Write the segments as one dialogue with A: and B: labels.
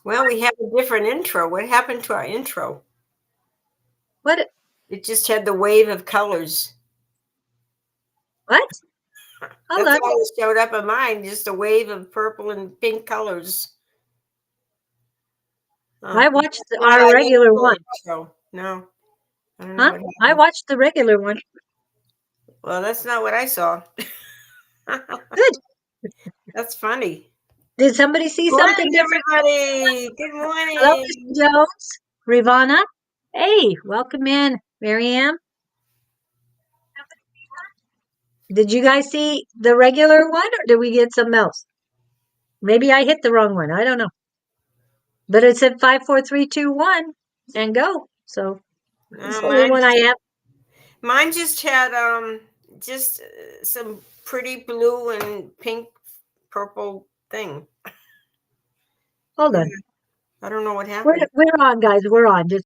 A: Well, we have a different intro. What happened to our intro?
B: What?
A: It just had the wave of colors.
B: What? Hold
A: That's
B: on.
A: all that showed up in mine, just a wave of purple and pink colors.
B: I watched our regular one.
A: No, I don't know.
B: Huh? I watched the regular one.
A: Well, that's not what I saw.
B: Good.
A: That's funny.
B: Did somebody see something different?
A: Everybody, good morning.
B: Hello, Mr. Jones, Rivana. Hey, welcome in, Marianne. Did you guys see the regular one, or did we get something else? Maybe I hit the wrong one. I don't know. But it said 5, 4, 3, 2, 1, and go. So it's the only one I have.
A: Mine just had some pretty blue and pink, purple thing.
B: Hold on.
A: I don't know what happened.
B: We're on, guys. We're on. Just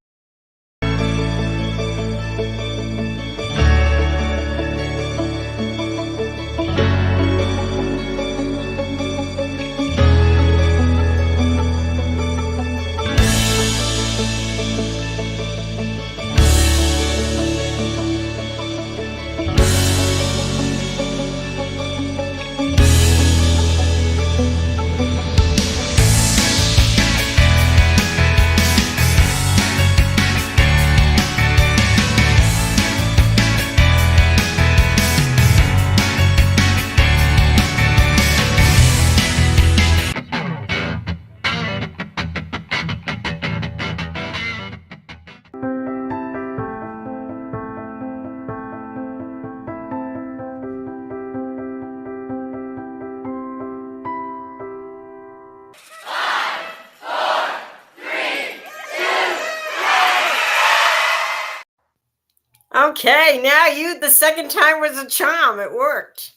A: Okay, now the second time was a charm. It worked.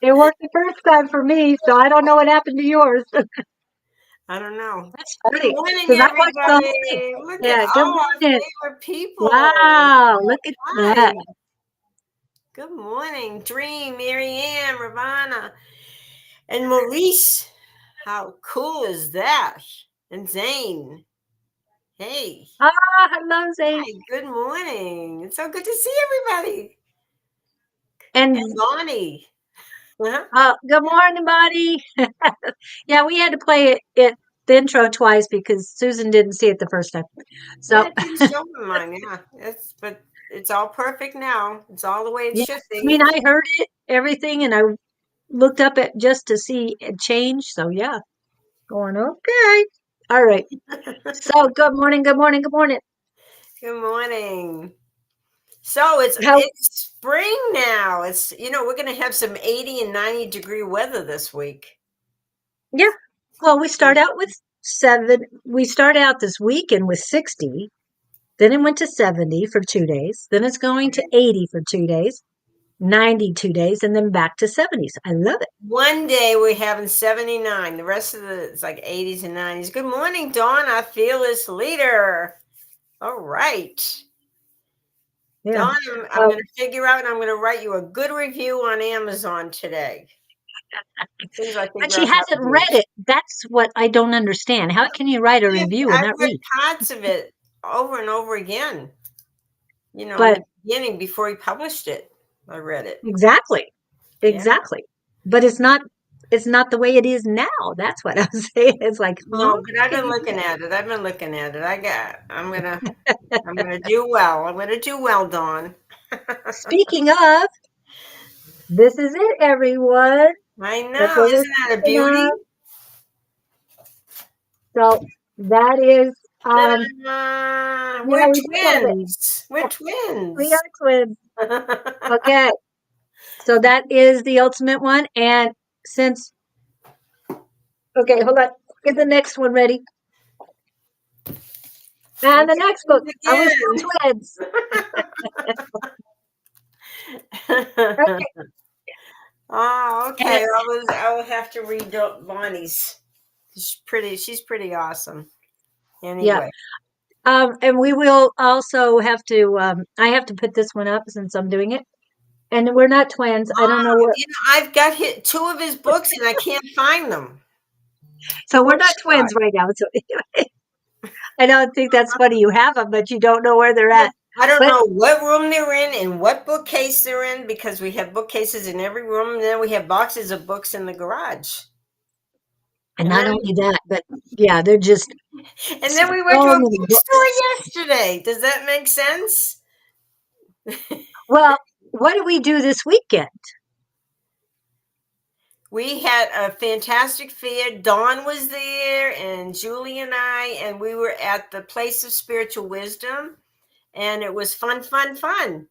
B: it worked the first time for me, so I don't know what happened to yours.
A: I don't know.
B: That's funny.
A: Good morning, everybody. Look at
B: good
A: all
B: morning.
A: our favorite people.
B: Wow, look at that.
A: Good morning, Dream, Marianne, Ravana, and Maurice. How cool is that? And Zane. Hey.
B: Hello, Zane.
A: Hi, good morning. It's so good to see everybody.
B: And
A: Bonnie.
B: Good morning, buddy. Yeah, we had to play the intro twice because Susan didn't see it the first time. So
A: yeah, it didn't show in mine. Yeah, but it's all perfect now. It's all the way it should be.
B: I mean, I heard it, everything, and I looked up it just to see it change. So yeah, going okay. All right. So good morning, good morning, good morning.
A: Good morning. So it's spring now. It's we're going to have some 80 and 90 degree weather this week.
B: Yeah. Well, we start out with 7. We start out this weekend with 60. Then it went to 70 for 2 days. Then it's going to 80 for 2 days, 90 2 days, and then back to 70s. I love it.
A: One day we're having 79. The rest of it's like 80s and 90s. Good morning, Dawn, our fearless leader. All right. Yeah. Dawn, I'm going to figure out and I'm going to write you a good review on Amazon today.
B: But she hasn't read it. That's what I don't understand. How can you write a review and not read?
A: Parts of it over and over again. In the beginning before he published it, I read it.
B: Exactly. Yeah. But it's not the way it is now. That's what I'm saying. It's like,
A: no, but I've been looking at it. I'm gonna do well. I'm gonna do well, Dawn.
B: Speaking of, this is it, everyone.
A: I
B: That's
A: know.
B: what we're
A: Isn't that a
B: thinking
A: beauty?
B: of. So that is, yeah,
A: We're
B: we do have it.
A: twins. We're
B: We
A: twins.
B: are twins. Okay. So that is the ultimate one. And since, okay, hold on. Get the next one ready. And the next book. Are we still
A: Again.
B: twins? Okay.
A: Oh,
B: And,
A: okay. I will have to read Bonnie's. She's pretty awesome.
B: yeah.
A: Anyway.
B: And we will also have to, I have to put this one up since I'm doing it. And we're not twins. I don't know where.
A: I've got two of his books and I can't find them.
B: So
A: Poor
B: we're not twins
A: Scott.
B: right now. So I don't think that's funny. You have them, but you don't know where they're at.
A: I don't
B: But
A: know what room they're in and what bookcase they're in because we have bookcases in every room and then we have boxes of books in the garage.
B: and
A: And
B: not
A: then
B: only that, but yeah, they're just
A: we went to
B: so
A: a
B: many
A: bookstore
B: books.
A: yesterday. Does that make sense?
B: Well, what did we do this weekend?
A: We had a fantastic fair. Dawn was there and Julie and I, and we were at the Place of Spiritual Wisdom and it was fun, fun, fun.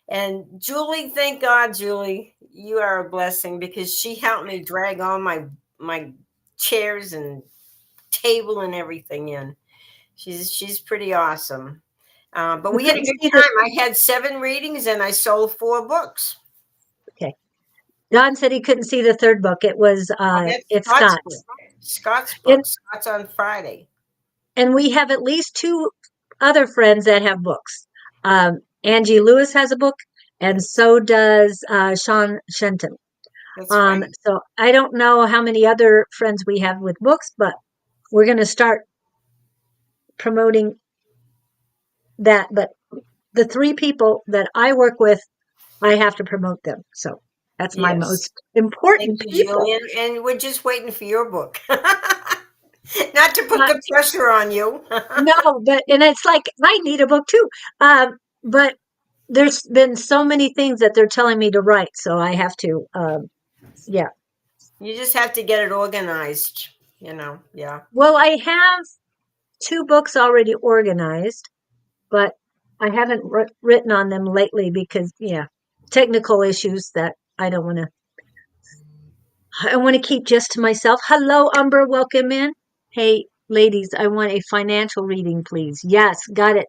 A: And Julie, thank God, Julie, you are a blessing because she helped me drag all my chairs and table and everything in. She's pretty awesome. But
B: You
A: we had a
B: couldn't
A: good
B: see the.
A: time. I had 7 readings and I sold 4 books.
B: Okay, Don said he couldn't see the third book. It was
A: Oh, that's
B: it's
A: Scott's book.
B: Scott's.
A: Scott's
B: And
A: book. Scott's on Friday.
B: and we have at least two other friends that have books. Angie Lewis has a book, and so does Sean Shenton.
A: That's right.
B: So I don't know how many other friends we have with books, but we're going to start promoting that. But the 3 people that I work with, I have to promote them. So that's my
A: Yes.
B: most
A: Thank
B: important
A: you,
B: people.
A: Julian. And we're just waiting for your book. Not to put
B: Uh,
A: the pressure on you.
B: no, but and it's like I need a book too. But there's been so many things that they're telling me to write, so I have to. Yeah.
A: You just have to get it organized, yeah.
B: Well, I have 2 books already organized, but I haven't written on them lately because, yeah, technical issues that I don't want to. I want to keep just to myself. Hello, Umber. Welcome in. Hey, ladies, I want a financial reading, please. Yes, got it.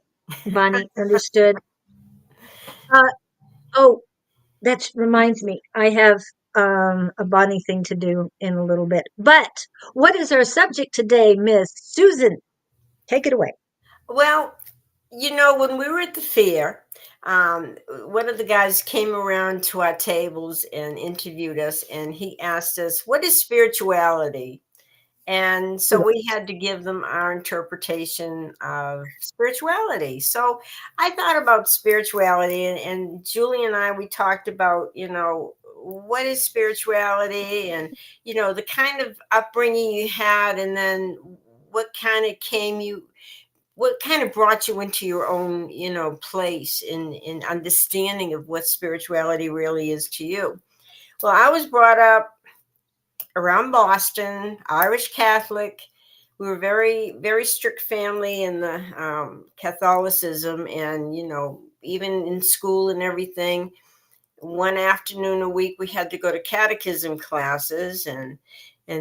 B: Bonnie, understood. Uh, oh, that reminds me. I have a Bonnie thing to do in a little bit. But what is our subject today, Miss Susan? Take it away.
A: Well, when we were at the fair, one of the guys came around to our tables and interviewed us, and he asked us, "What is spirituality?" And so we had to give them our interpretation of spirituality. So I thought about spirituality, and Julie and I, we talked about, what is spirituality and, the kind of upbringing you had, and then what kind of what kind of brought you into your own, place in understanding of what spirituality really is to you. Well, I was brought up around Boston, Irish Catholic. We were very, very strict family in the Catholicism, and even in school and everything. One afternoon a week, we had to go to catechism classes, and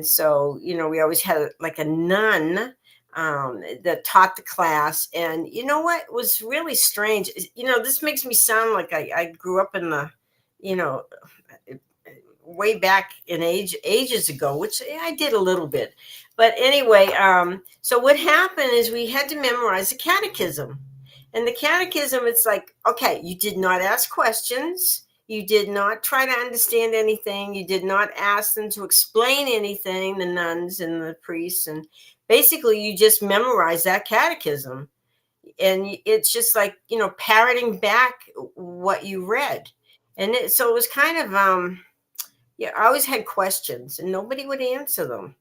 A: so we always had like a nun that taught the class. And you know what was really strange? This makes me sound like I grew up in the, you know, way back in ages ago, which I did a little bit. But anyway, so what happened is we had to memorize the catechism. And the catechism, it's like, okay, you did not ask questions. You did not try to understand anything. You did not ask them to explain anything, the nuns and the priests. And basically, you just memorize that catechism. And it's just like, parroting back what you read. And so it was kind of, yeah, I always had questions and nobody would answer them.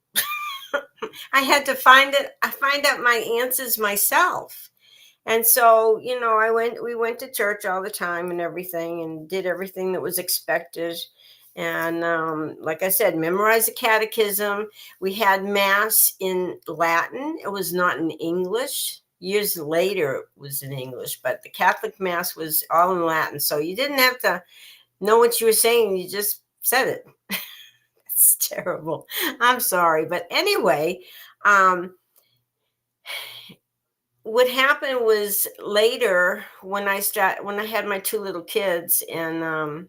A: I had to find out my answers myself. And so, we went to church all the time and everything and did everything that was expected. And like I said, memorize the catechism. We had mass in Latin. It was not in English. Years later, it was in English, but the Catholic mass was all in Latin. So you didn't have to know what you were saying. You just said it. It's terrible. I'm sorry. But anyway, um, what happened was later when I had my two little kids, and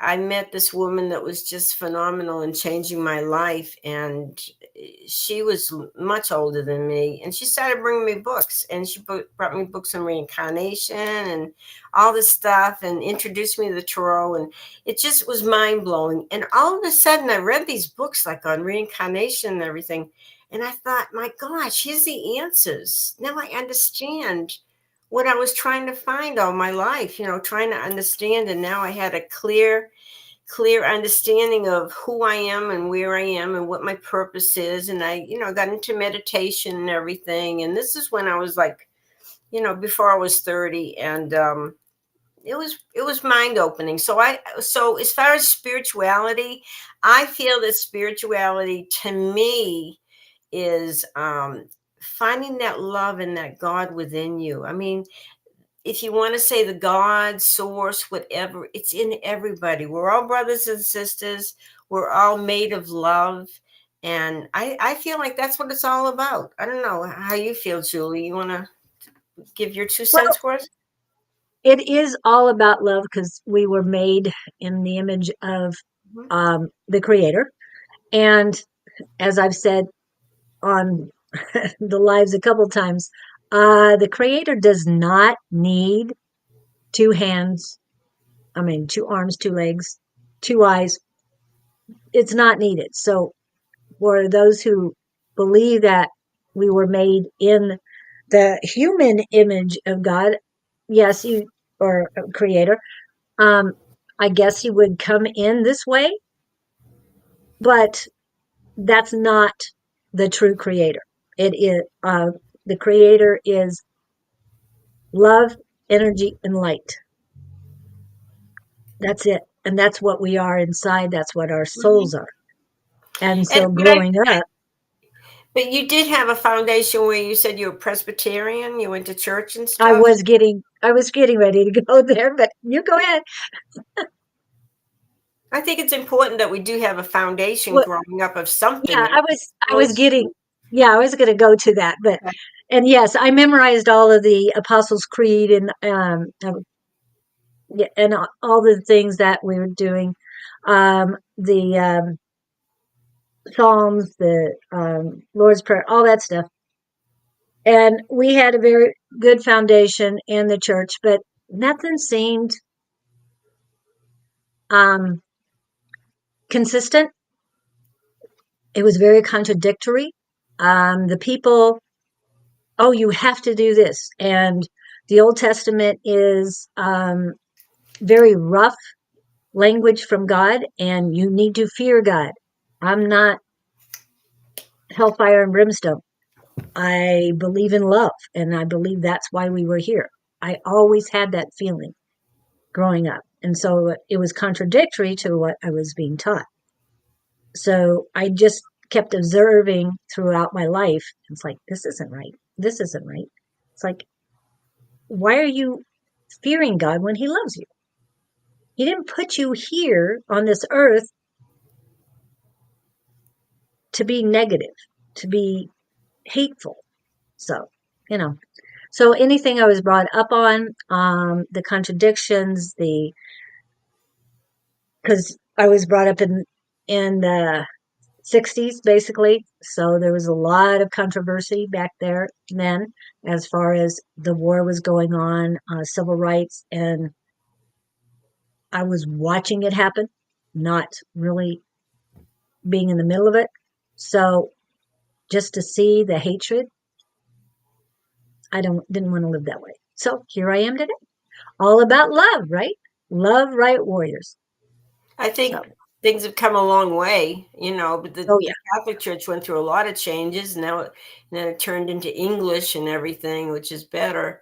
A: I met this woman that was just phenomenal in changing my life, and she was much older than me, and she started bringing me books, and she brought me books on reincarnation and all this stuff, and introduced me to the tarot, and it just was mind-blowing. And all of a sudden I read these books like on reincarnation and everything, and I thought, my gosh, here's the answers. Now I understand what I was trying to find all my life, trying to understand. And now I had a clear understanding of who I am and where I am and what my purpose is. And I, got into meditation and everything. And this is when I was like, before I was 30. And it was mind opening. So as far as spirituality, I feel that spirituality to me is finding that love and that God within you. I mean, if you want to say the God, source, whatever, it's in everybody. We're all brothers and sisters. We're all made of love. And I feel like that's what it's all about. I don't know how you feel, Julie. You want to give your two
B: Well,
A: cents worth?
B: it is all about love because we were made in the image of
A: Mhm.
B: the Creator. And as I've said on the lives a couple times, the Creator does not need two hands, I mean, two arms, two legs, two eyes. It's not needed. So, for those who believe that we were made in the human image of God, yes, you or Creator, um, I guess he would come in this way, but that's not the true Creator. It is the Creator is love, energy, and light. That's it, and that's what we are inside. That's what our souls
A: Mhm.
B: are. And
A: And
B: so, growing up,
A: but you did have a foundation where you said you were Presbyterian. You went to church and
B: I
A: stuff.
B: was getting ready to go there, but you go ahead.
A: I think it's important that we do have a foundation
B: Well,
A: growing up of
B: yeah,
A: something.
B: I was getting, yeah, I was going to go to that, but
A: Okay.
B: and yes, I memorized all of the Apostles' Creed and yeah, and all the things that we were doing, the Psalms, the Lord's Prayer, all that stuff, and we had a very good foundation in the church, but nothing seemed um, consistent. It was very contradictory. The people, oh, you have to do this, and the Old Testament is very rough language from God, and you need to fear God. I'm not hellfire and brimstone. I believe in love, and I believe that's why we were here. I always had that feeling growing up. And so it was contradictory to what I was being taught. So I just kept observing throughout my life. It's like, this isn't right. This isn't right. It's like, why are you fearing God when He loves you? He didn't put you here on this earth to be negative, to be hateful. So, you know, so anything I was brought up on, the contradictions, because I was brought up in the 60s basically, so there was a lot of controversy back there then as far as the war was going on, civil rights, and I was watching it happen, not really being in the middle of it. So just to see the hatred, I didn't want to live that way. So here I am today, all about love, right? Love, right, warriors.
A: I
B: So,
A: think things have come a long way, but the,
B: oh
A: the
B: yeah.
A: Catholic Church went through a lot of changes. Now it turned into English and everything, which is better.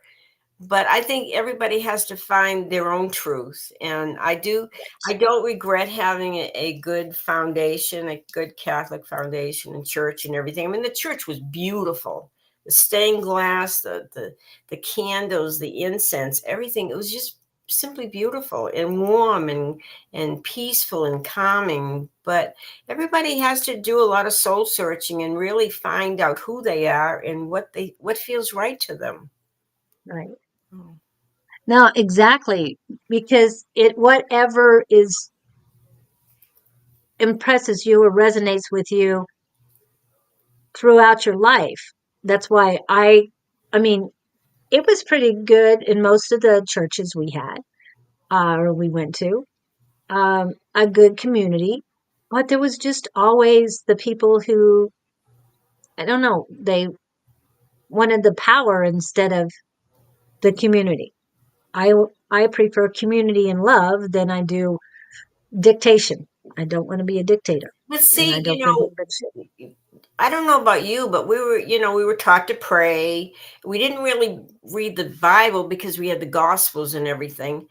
A: but I think everybody has to find their own truth. And I don't regret having a good foundation, a good Catholic foundation and church and everything. I mean, the church was beautiful. The stained glass, the candles, the incense, everything. It was just simply beautiful and warm and peaceful and calming. But everybody has to do a lot of soul searching and really find out who they are and what feels right to them.
B: Right.
A: Oh.
B: No, exactly. Because whatever impresses you or resonates with you throughout your life. That's why I mean, it was pretty good in most of the churches we had, or we went to, a good community. But there was just always the people who, I don't know, they wanted the power instead of the community. I, I prefer community and love than I do dictation. I don't want to be a dictator,
A: But
B: and I
A: see,
B: don't think anybody should.
A: I don't know about you, but we were taught to pray. We didn't really read the Bible because we had the Gospels and everything,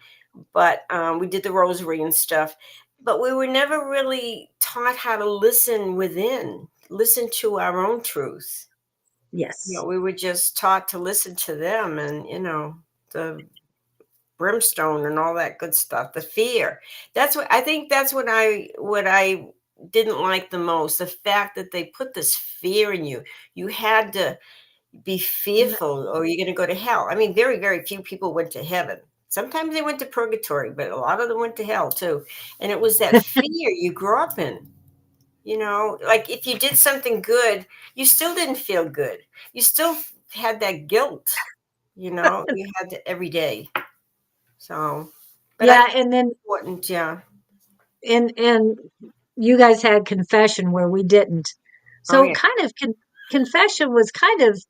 A: but we did the Rosary and stuff. But we were never really taught how to listen within, listen to our own truth.
B: Yes.
A: We were just taught to listen to them, and the brimstone and all that good stuff, the fear. That's what I didn't like the most, the fact that they put this fear in you. You had to be fearful or you're going to go to hell. I mean, very, very few people went to heaven. Sometimes they went to purgatory, but a lot of them went to hell too. And it was that fear you grew up in. Like if you did something good, you still didn't feel good. You still had that guilt, you had to every day. So, but I
B: Yeah,
A: think
B: and then
A: it's important, yeah.
B: and you guys had confession where we didn't.
A: Oh,
B: So
A: yeah,
B: kind of confession was kind of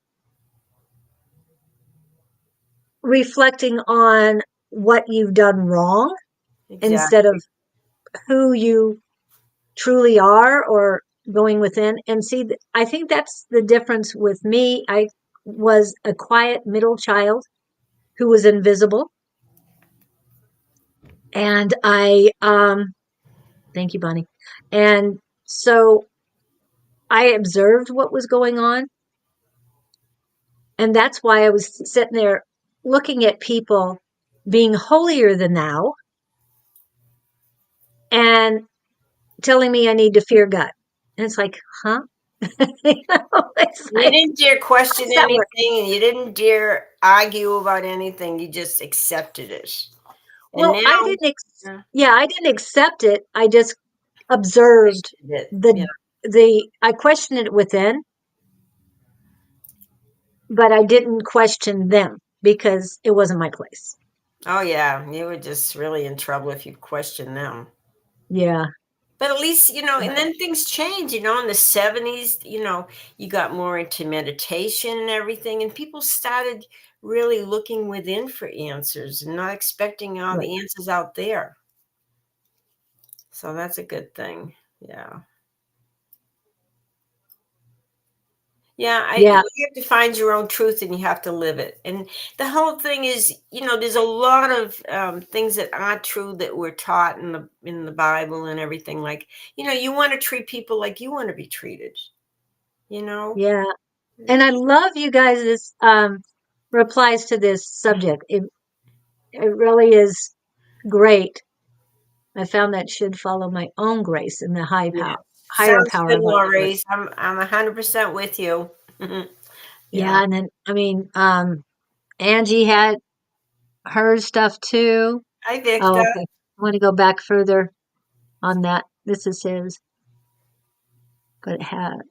B: reflecting on what you've done wrong instead
A: exactly.
B: of who you truly are or going within. And see, I think that's the difference with me. I was a quiet middle child who was invisible. And thank you, Bonnie. And so I observed what was going on. And that's why I was sitting there looking at people being holier than thou and telling me I need to fear God. And it's like, huh? It's
A: You
B: like,
A: didn't dare
B: how
A: question
B: does that work?
A: anything and you didn't dare argue about anything. You just accepted it. And
B: Well,
A: now, yeah,
B: yeah, I didn't accept it. I just
A: I
B: observed
A: did it. Yeah.
B: I questioned it within, but I didn't question them because it wasn't my place.
A: Oh, yeah. You were just really in trouble if you questioned them.
B: Yeah.
A: But at least, and then things change, in the 70s, you got more into meditation and everything, and people started really looking within for answers and not expecting all
B: Right.
A: the answers out there. So that's a good thing. Yeah. Yeah,
B: Yeah.
A: you have to find your own truth and you have to live it. And the whole thing is, there's a lot of things that aren't true that we're taught in the Bible and everything. Like, you want to treat people like you want to be treated. You know.
B: Yeah. And I love you guys' replies to this subject. It really is great. I found that should follow my own grace and the
A: Yeah.
B: higher
A: Sounds
B: power
A: good,
B: of my heart.
A: Maurice. I'm 100% with you. Yeah.
B: Yeah, and then I mean, Angie had her stuff too.
A: Hi,
B: Oh,
A: Victor.
B: okay. I want to go back further on that. This is his, but it had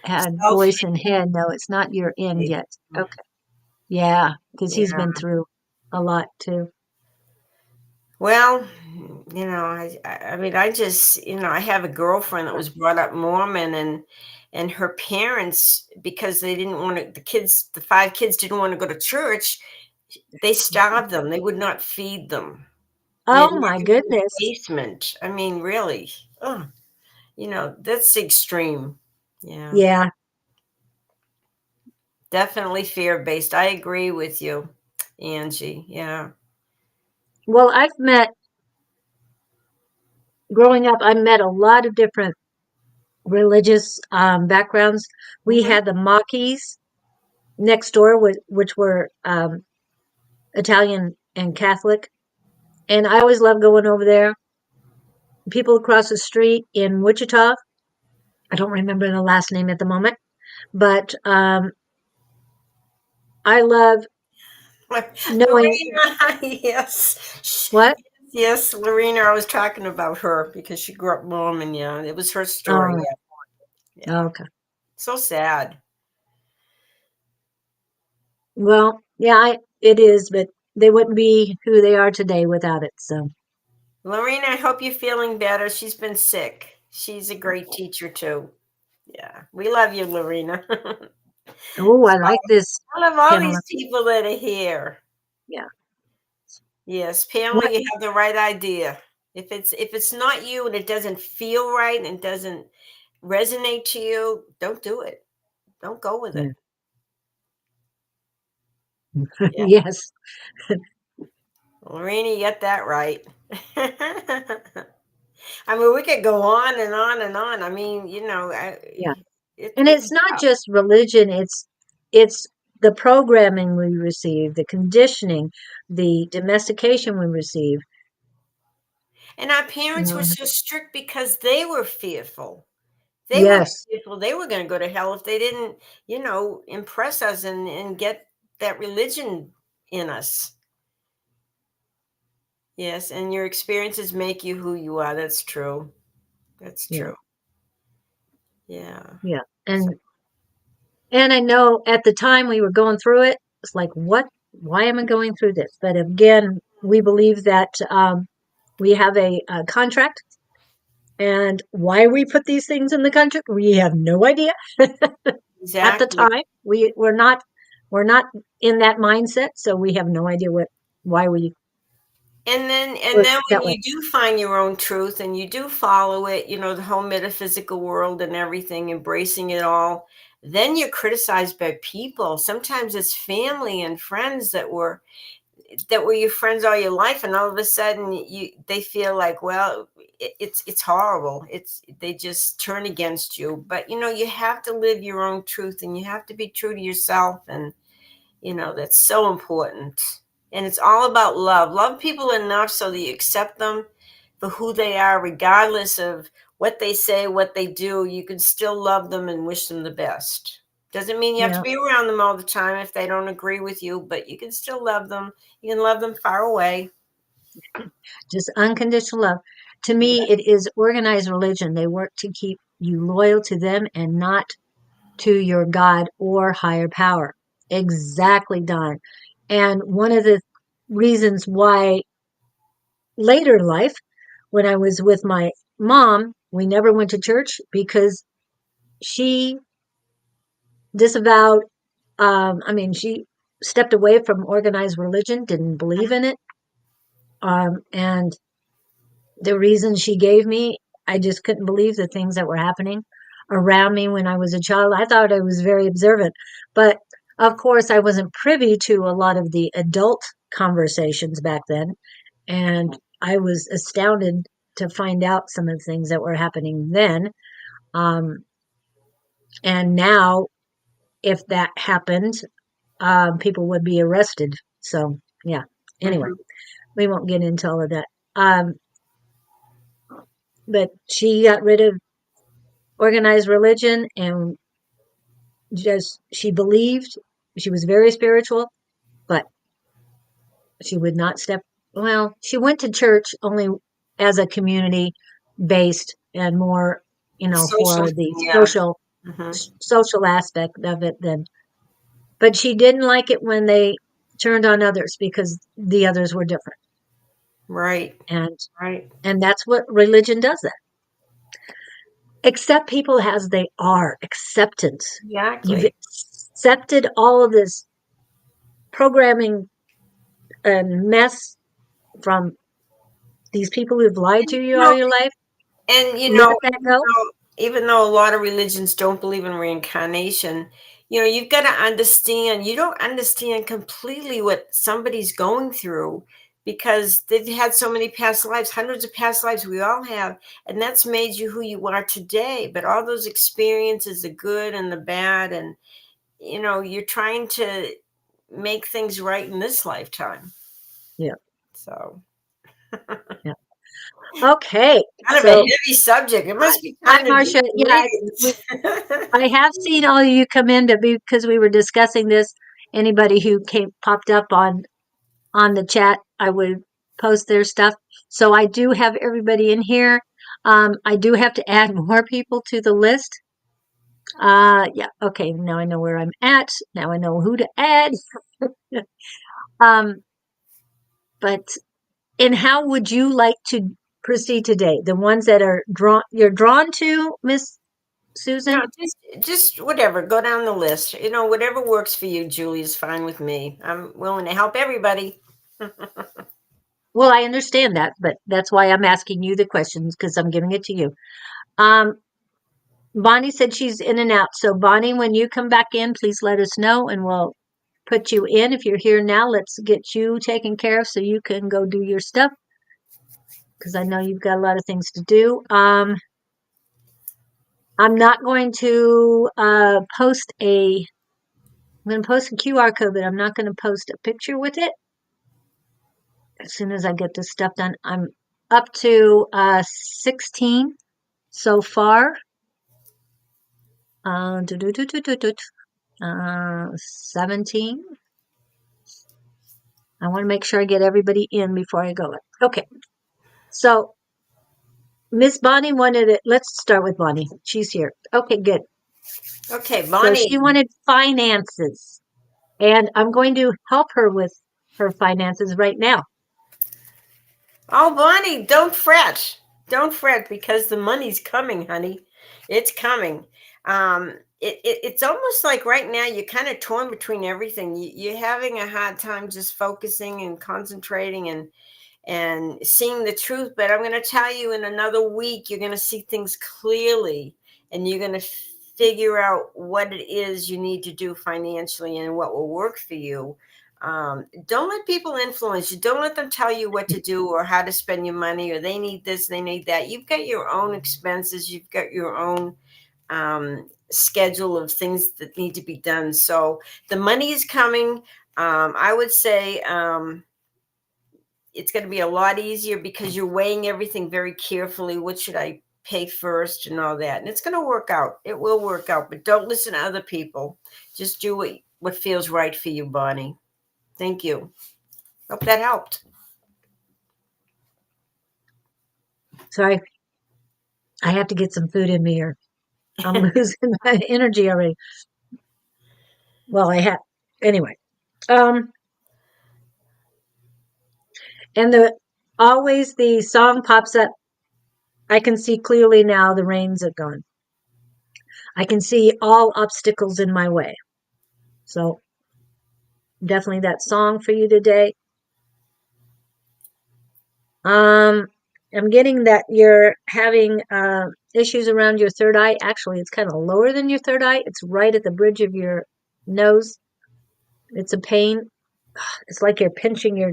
A: Self.
B: voice and head. No, it's not your end yet. Okay. Yeah, because he's
A: Yeah.
B: been through a lot too.
A: Well, I mean, I just, I have a girlfriend that was brought up Mormon, and her parents, because they didn't want to, the five kids didn't want to go to church, they starved them. They would not feed them. They
B: Oh my
A: locked them in the
B: goodness.
A: basement. I mean, really. Oh, that's extreme. Yeah.
B: Yeah.
A: Definitely fear based. I agree with you. Angie. Yeah.
B: Well, growing up, I met a lot of different religious backgrounds. We
A: Mm-hmm.
B: had the Mackeys next door, which were Italian and Catholic. And I always loved going over there. People across the street in Wichita, I don't remember the last name at the moment, but I love knowing
A: Lorena, yes.
B: what.
A: Yes, Lorena, I was talking about her because she grew up Mormon. Yeah, it was her story.
B: Oh,
A: Yeah. Yeah.
B: okay.
A: So sad.
B: Well, yeah, it is, but they wouldn't be who they are today without it. So,
A: Lorena, I hope you're feeling better. She's been sick. She's a great teacher too. Yeah. We love you, Lorena.
B: oh, I like this,
A: I love all
B: Pamela.
A: these people that are here.
B: Yeah.
A: Yes, Pamela,
B: What?
A: you have the right idea. If it's not you and it doesn't feel right and doesn't resonate to you, don't do it. Don't go with
B: Yeah.
A: it. Yeah.
B: Yes.
A: Lorena, you got that right. I mean, we could go on and on and on. I mean,
B: Yeah. And
A: it's
B: it's not
A: tough.
B: just religion, it's the programming we receive, the conditioning, the domestication we receive.
A: And our
B: You
A: parents were
B: know.
A: so strict because they were fearful. They were
B: Yes.
A: fearful they were going to go to hell if they didn't, impress us and get that religion in us. Yes, and your experiences make you who you are. That's true. That's
B: Yeah.
A: true. Yeah.
B: Yeah.
A: So,
B: And I know at the time we were going through it, it's like, what? Why am I going through this? But again, we believe that we have a contract, and why we put these things in the contract, we have no idea. At the
A: exactly.
B: time, we're not in that mindset, so we have no idea why we
A: And
B: were
A: then
B: that
A: when
B: way.
A: you do find your own truth and you do follow it, the whole metaphysical world and everything, embracing it all, then you're criticized by people. Sometimes it's family and friends that were your friends all your life, and all of a sudden they feel like, well, it's horrible. They just turn against you. But you have to live your own truth and you have to be true to yourself, and that's so important. And it's all about love. Love people enough so that you accept them for who they are, regardless of what they say, what they do. You can still love them and wish them the best. Doesn't mean you have to
B: Yeah,
A: be around them all the time if they don't agree with you, but you can still love them. You can love them far away.
B: just unconditional love. To me, it is organized religion. They work to keep you loyal to them and not to your God or higher power. Exactly, Don. And one of the reasons why later in life, when I was with my mom, we never went to church because she disavowed, she stepped away from organized religion, didn't believe in it. And the reason she gave me, I just couldn't believe the things that were happening around me when I was a child. I thought I was very observant, but of course, I wasn't privy to a lot of the adult conversations back then. And I was astounded to find out some of the things that were happening then. Um, and now, if that happened, people would be arrested. So, yeah. Anyway,
A: Mhm.
B: we won't get into all of that. Um, but she got rid of organized religion and just she believed she was very spiritual, but she would not step. Well, she went to church only as a community based and more,
A: Social
B: for the
A: thing, yeah. Hmm.
B: social aspect of it. Then, but she didn't like it when they turned on others because the others were different,
A: Right.
B: and
A: Right.
B: and that's what religion does. That accept people as they are. Acceptance. You've
A: Exactly.
B: accepted all of this programming and mess from these people who've lied to
A: And,
B: you all your life.
A: and
B: Let that go.
A: even though a lot of religions don't believe in reincarnation, you've got to understand, you don't understand completely what somebody's going through because they've had so many past lives, hundreds of past lives we all have, and that's made you who you are today. But all those experiences, the good and the bad, and you're trying to make things right in this lifetime.
B: Yeah.
A: So
B: Yeah. Okay.
A: kind of a
B: So
A: heavy subject. It must be
B: hi,
A: kind of
B: Marcia. Yeah, I have seen all of you come in because we were discussing this. Anybody who popped up on the chat, I would post their stuff. So I do have everybody in here. I do have to add more people to the list. Yeah, okay, now I know where I'm at. Now I know who to add. But and how would you like to proceed today? The ones that are you're drawn to, Miss
A: No,
B: Susan?
A: just whatever. Go down the list. Whatever works for you, Julie, is fine with me. I'm willing to help everybody.
B: Well, I understand that, but that's why I'm asking you the questions because I'm giving it to you. Um, Bonnie said she's in and out. So Bonnie, when you come back in, please let us know and we'll put you in. If you're here now, let's get you taken care of so you can go do your stuff because I know you've got a lot of things to do. I'm not going to post I'm going to post a QR code, but I'm not going to post a picture with it. As soon as I get this stuff done, I'm up to 16 so far. 17. I want to make sure I get everybody in before I go. Okay. So Miss Bonnie wanted it. Let's start with Bonnie. She's here. Okay, good.
A: Okay,
B: So
A: Bonnie.
B: she wanted finances, and I'm going to help her with her finances right now.
A: Oh, Bonnie, don't fret. Don't fret because the money's coming, honey. It's coming. It's almost like right now you're kind of torn between everything. You're having a hard time just focusing and concentrating and seeing the truth. But I'm going to tell you, in another week, you're going to see things clearly, and you're going to figure out what it is you need to do financially and what will work for you. Don't let people influence you. Don't let them tell you what to do or how to spend your money, or they need this, they need that. You've got your own expenses. You've got your own schedule of things that need to be done. So the money is coming. I would say it's going to be a lot easier because you're weighing everything very carefully. What should I pay first and all that? And it's going to work out. It will work out, but don't listen to other people. Just do what feels right for you, Bonnie. Thank you. Hope that helped.
B: Sorry, I have to get some food in me here. I'm losing my energy already. Well, I have anyway. And always the song pops up. I can see clearly now the rains are gone. I can see all obstacles in my way. So definitely that song for you today. I'm getting that you're having issues around your third eye. Actually, it's kind of lower than your third eye. It's right at the bridge of your nose. It's a pain. It's like you're pinching your,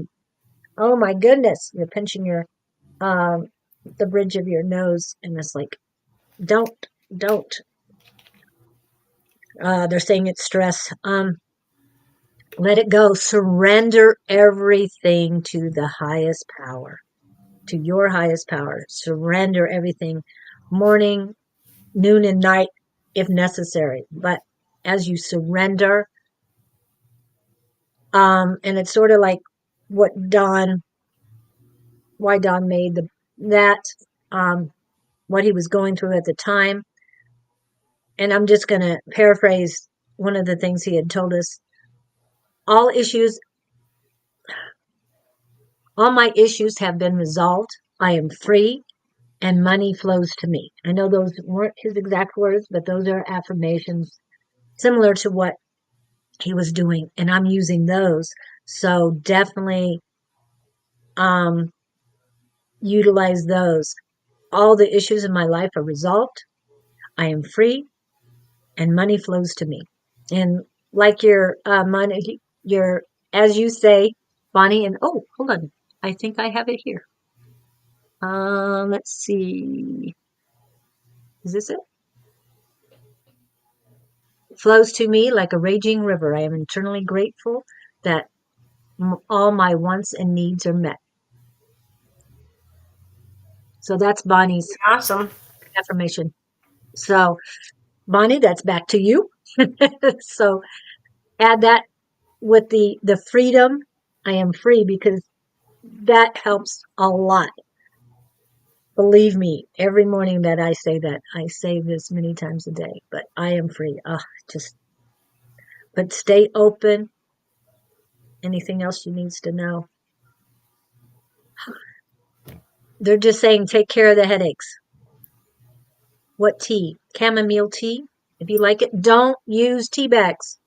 B: oh my goodness, you're pinching your, the bridge of your nose. And it's like, don't. They're saying it's stress. Let it go. Surrender everything to the highest power, to your highest power. Surrender everything, morning, noon, and night, if necessary. But as you surrender, and it's sort of like what why Don made that, what he was going through at the time. And I'm just going to paraphrase one of the things he had told us. All my issues have been resolved. I am free and money flows to me. I know those weren't his exact words, but those are affirmations similar to what he was doing. And I'm using those. So definitely utilize those. All the issues in my life are resolved. I am free, and money flows to me. And like your money, your, as you say, Bonnie, and oh, hold on. I think I have it here. Let's see. Is this it? Flows to me like a raging river. I am eternally grateful that all my wants and needs are met. So that's Bonnie's
A: Awesome.
B: affirmation. So, Bonnie, that's back to you. So add that with the freedom. I am free, because that helps a lot. Believe me, every morning that I say this many times a day, but I am free. But stay open. Anything else she needs to know? They're just saying take care of the headaches. What tea? Chamomile tea. If you like it, don't use tea bags.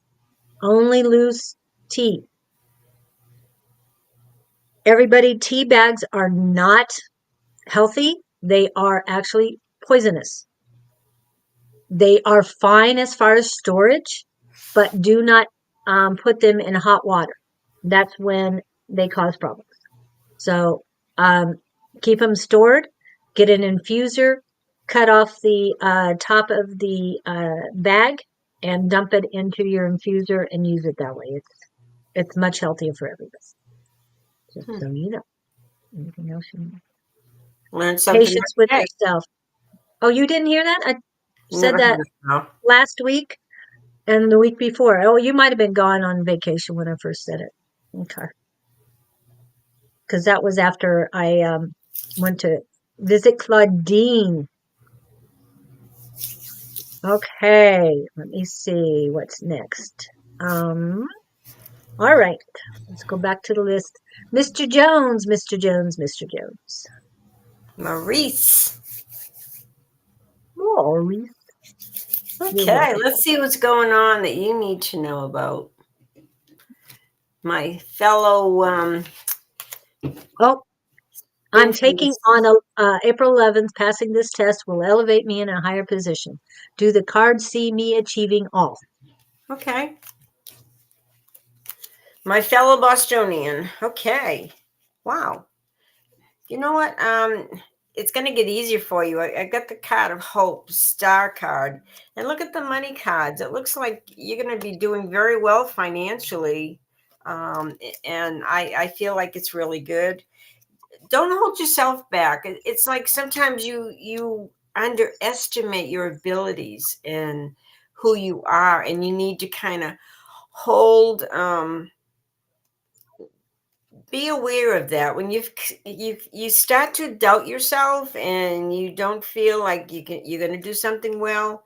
B: Only loose tea. Everybody, tea bags are not healthy. They are actually poisonous. They are fine as far as storage, but do not put them in hot water. That's when they cause problems. So keep them stored, get an infuser, cut off the top of the bag, and dump it into your infuser and use it that way. It's much healthier for everybody. Just so you know. Anything else you know?
A: Learn something.
B: Patience with yourself. Oh, you didn't hear that? I said that last week and the week before. Oh, you might have been gone on vacation when I first said it. Okay. Because that was after I went to visit Claudine. Okay, let me see what's next. All right, let's go back to the list. Mr. Jones, Mr. Jones, Mr. Jones.
A: Maurice.
B: Maurice.
A: Okay, let's see what's going on that you need to know about. My fellow
B: I'm taking on April 11th. Passing this test will elevate me in a higher position. Do the cards see me achieving all?
A: Okay. My fellow Bostonian. Okay. Wow. You know what? It's going to get easier for you. I got the card of hope, star card, and look at the money cards. It looks like you're going to be doing very well financially, and I feel like it's really good. Don't hold yourself back. It's like sometimes you underestimate your abilities and who you are, and you need to kind of hold. Be aware of that when you start to doubt yourself and you don't feel like you're going to do something well.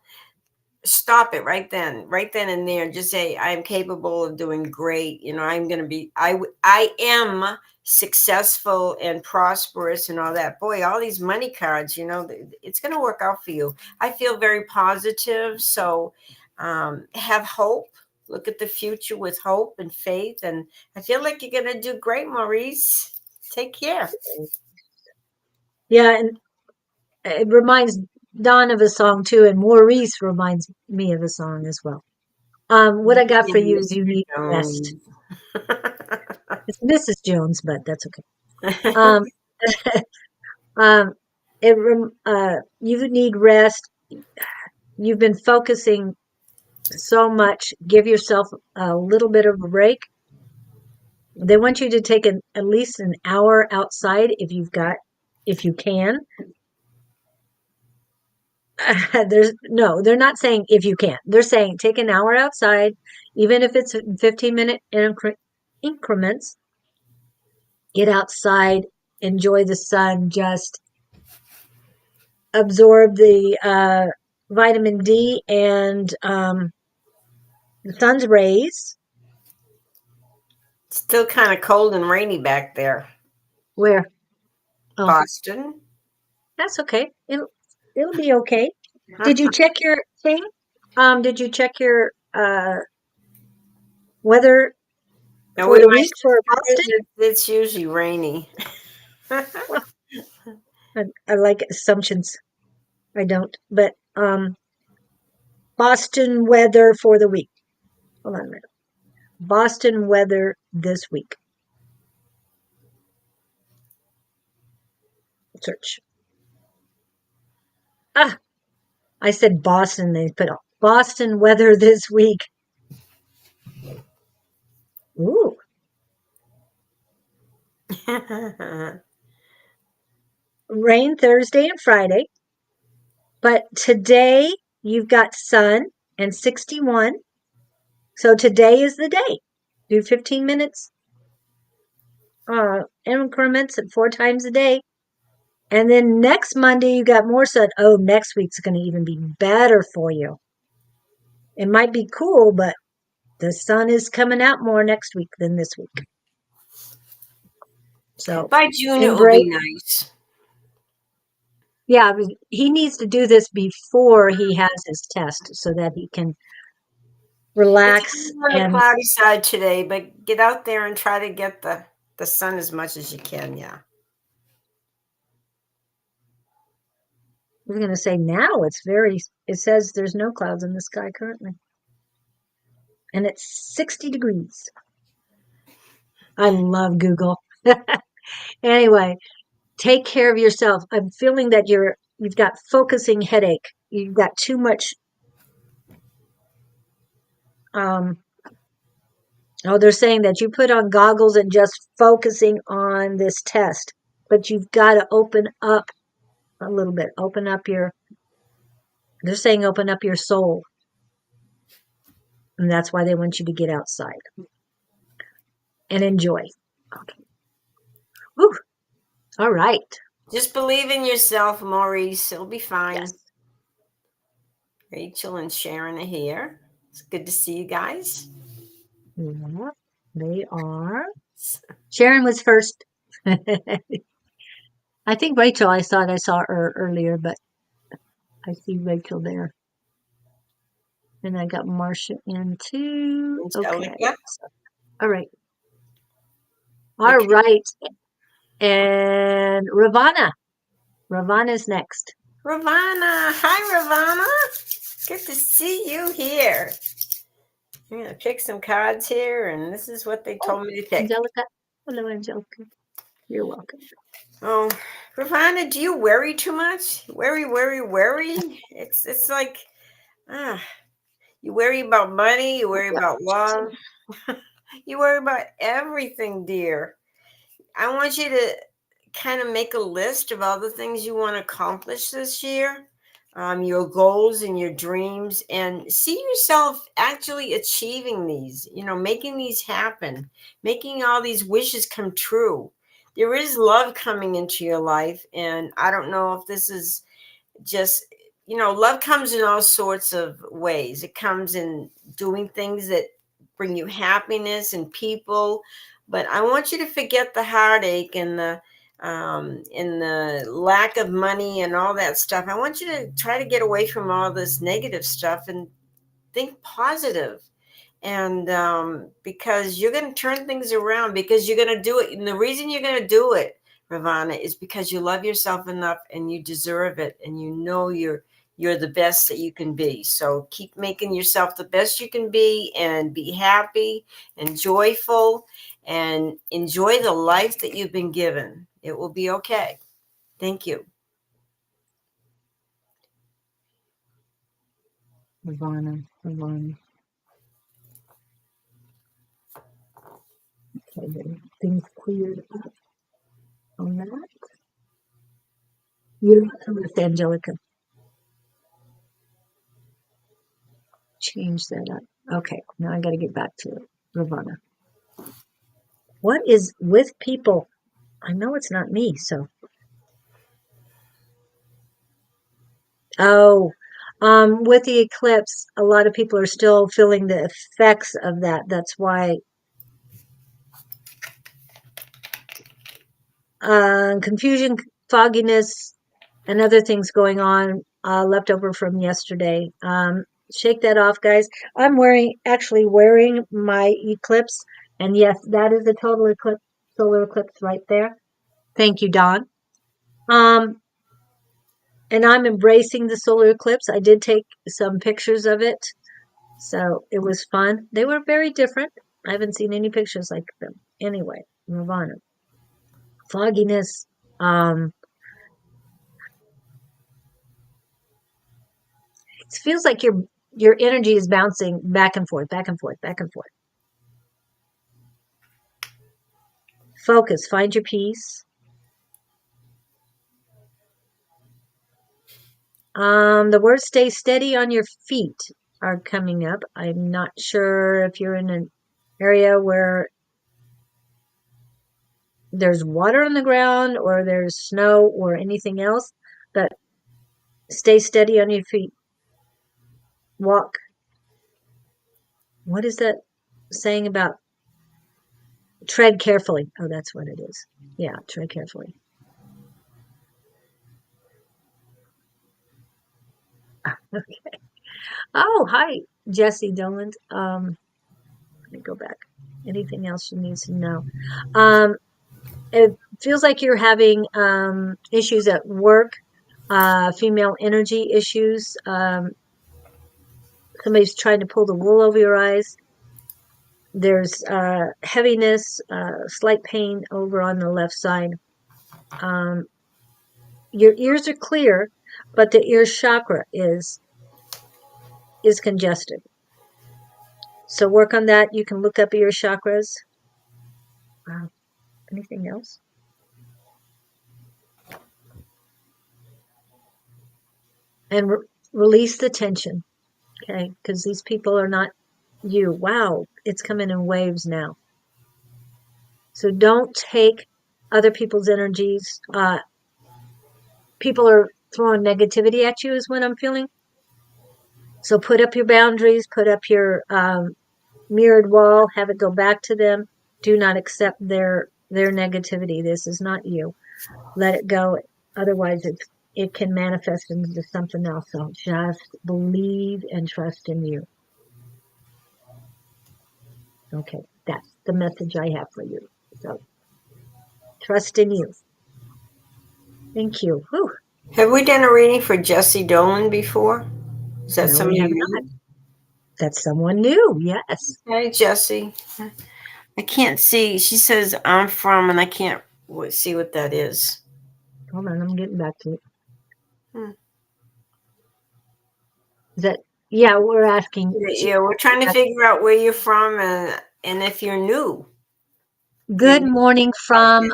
A: Stop it right then and there, and just say I'm capable of doing great. I'm going to be I am successful and prosperous and all that. Boy, all these money cards, it's going to work out for you. I feel very positive. So have hope. Look at the future with hope and faith, and I feel like you're going to do great, Maurice. Take care.
B: Yeah, and it reminds Don of a song too, and Maurice reminds me of a song as well. What I got for you is you need rest. It's Mrs. Jones, but that's okay. Um, you need rest. You've been focusing so much. Give yourself a little bit of a break. They want you to take at least an hour outside if you can. They're not saying if you can. They're saying take an hour outside, even if it's 15-minute increments. Get outside, enjoy the sun, just absorb the vitamin D and the sun's rays.
A: Still kind of cold and rainy back there.
B: Where?
A: Oh. Boston.
B: That's okay. It'll be okay. Did you check your thing? Did you check your weather for the week for Boston?
A: It's usually rainy.
B: I like assumptions. I don't, but Boston weather for the week. Hold on a minute. Boston weather this week. Search. Ah, I said Boston. They put Boston weather this week. Ooh. Rain Thursday and Friday. But today you've got sun and 61. So today is the day. Do 15 minutes increments at 4 times a day. And then next Monday you got more sun. Oh, next week's going to even be better for you. It might be cool, but the sun is coming out more next week than this week. So
A: by June it will be nice.
B: Yeah, he needs to do this before he has his test so that he can relax.
A: It's on the cloudy side today, but get out there and try to get the sun as much as you can. Yeah.
B: I was going to say now it says there's no clouds in the sky currently. And it's 60 degrees. I love Google. Anyway, take care of yourself. I'm feeling that you've got focusing headache. You've got too much. They're saying that you put on goggles and just focusing on this test, but you've got to open up a little bit. They're saying open up your soul. And that's why they want you to get outside and enjoy. Okay. Whew. All right.
A: Just believe in yourself, Maurice. It'll be fine.
B: Yes.
A: Rachel and Sharon are here. It's good to see you guys.
B: Yeah, they are. Sharon was first. I think Rachel, I thought I saw her earlier, but I see Rachel there. And I got Marcia in too. Okay. All right. All right. And Ravana. Ravana's next.
A: Ravana. Hi, Ravana. Good to see you here. I'm going to pick some cards here, and this is what they told me to pick.
B: Angelica. Hello, Angelica. You're welcome.
A: Oh, Ravana, do you worry too much? Worry. It's like, you worry about money, you worry about love, you worry about everything, dear. I want you to kind of make a list of all the things you want to accomplish this year, your goals and your dreams, and see yourself actually achieving these, making these happen, making all these wishes come true. There is love coming into your life, and I don't know if this is just, love comes in all sorts of ways. It comes in doing things that bring you happiness and people, but I want you to forget the heartache and the lack of money and all that stuff. I want you to try to get away from all this negative stuff and think positive. And because you're going to turn things around, because you're going to do it. And the reason you're going to do it, Ravana, is because you love yourself enough and you deserve it. And you're the best that you can be. So keep making yourself the best you can be and be happy and joyful and enjoy the life that you've been given. It will be okay. Thank you.
B: Ravana. Okay, things cleared up on that. You're welcome, Miss Angelica. Change that up. Okay, now I got to get back to Ravana. What is with people? I know it's not me, so. With the eclipse, a lot of people are still feeling the effects of that. That's why confusion, fogginess, and other things going on left over from yesterday. Shake that off, guys. I'm actually wearing my eclipse, and yes, that is a total eclipse, solar eclipse right there. Thank you, Don. And I'm embracing the solar eclipse. I did take some pictures of it. So it was fun. They were very different. I haven't seen any pictures like them. Anyway, Nirvana. Fogginess. It feels like your energy is bouncing back and forth, back and forth, back and forth. Focus. Find your peace. The words "stay steady on your feet" are coming up. I'm not sure if you're in an area where there's water on the ground or there's snow or anything else, but stay steady on your feet. Walk. What is that saying about tread carefully? Oh, that's what it is. Yeah, tread carefully. Okay. Oh, hi, Jesse Doland. Let me go back. Anything else you need to know? It feels like you're having issues at work, female energy issues. Somebody's trying to pull the wool over your eyes. There's heaviness, slight pain over on the left side. Your ears are clear, but the ear chakra is congested. So work on that. You can look up ear chakras. Anything else? And release the tension. Okay, because these people are not you. Wow, it's coming in waves now. So don't take other people's energies. People are throwing negativity at you is what I'm feeling. So put up your boundaries, put up your mirrored wall, have it go back to them. Do not accept their negativity. This is not you. Let it go. Otherwise, it can manifest into something else. So just believe and trust in you. Okay, that's the message I have for you. So trust in you. Thank you. Whew.
A: Have we done a reading for Jesse Dolan before? Is that
B: No, we
A: somebody
B: have
A: you
B: not.
A: knew?
B: That's someone new. Yes.
A: Hey, Jesse. I can't see. She says I'm from, and I can't see what that is.
B: Hold on, I'm getting back to it.
A: Hmm.
B: Is that? Yeah, we're asking.
A: Yeah, we're trying to figure out where you're from and if you're new.
B: Good morning from.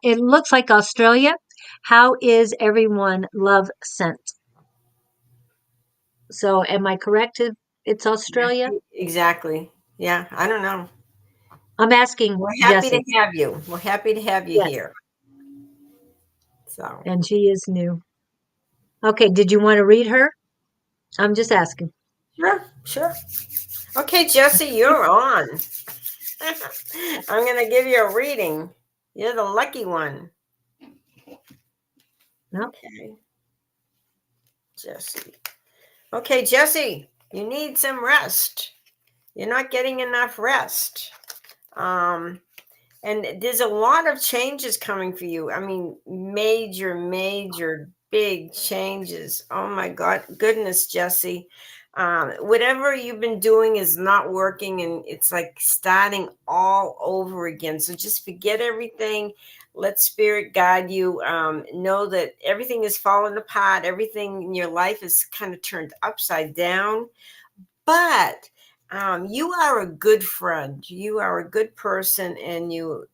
B: It looks like Australia. How is everyone love sent? So, am I correct? It's Australia.
A: Exactly. Yeah, I don't know.
B: I'm asking
A: We're happy to
B: Jesse.
A: have you. We're happy to have you
B: Yes,
A: here. So,
B: and she is new. Okay, did you want to read her? I'm just asking.
A: sure, sure. Okay, Jesse, you're on. I'm going to give you a reading. You're the lucky one.
B: No.
A: Okay, Jesse. Okay, Jesse, you need some rest. You're not getting enough rest. And there's a lot of changes coming for you. I mean, major, big changes. Oh my God, goodness, Jesse. Whatever you've been doing is not working, and it's like starting all over again. So just forget everything. Let spirit guide you. Know that everything is falling apart. Everything in your life is kind of turned upside down. But you are a good friend. You are a good person, and you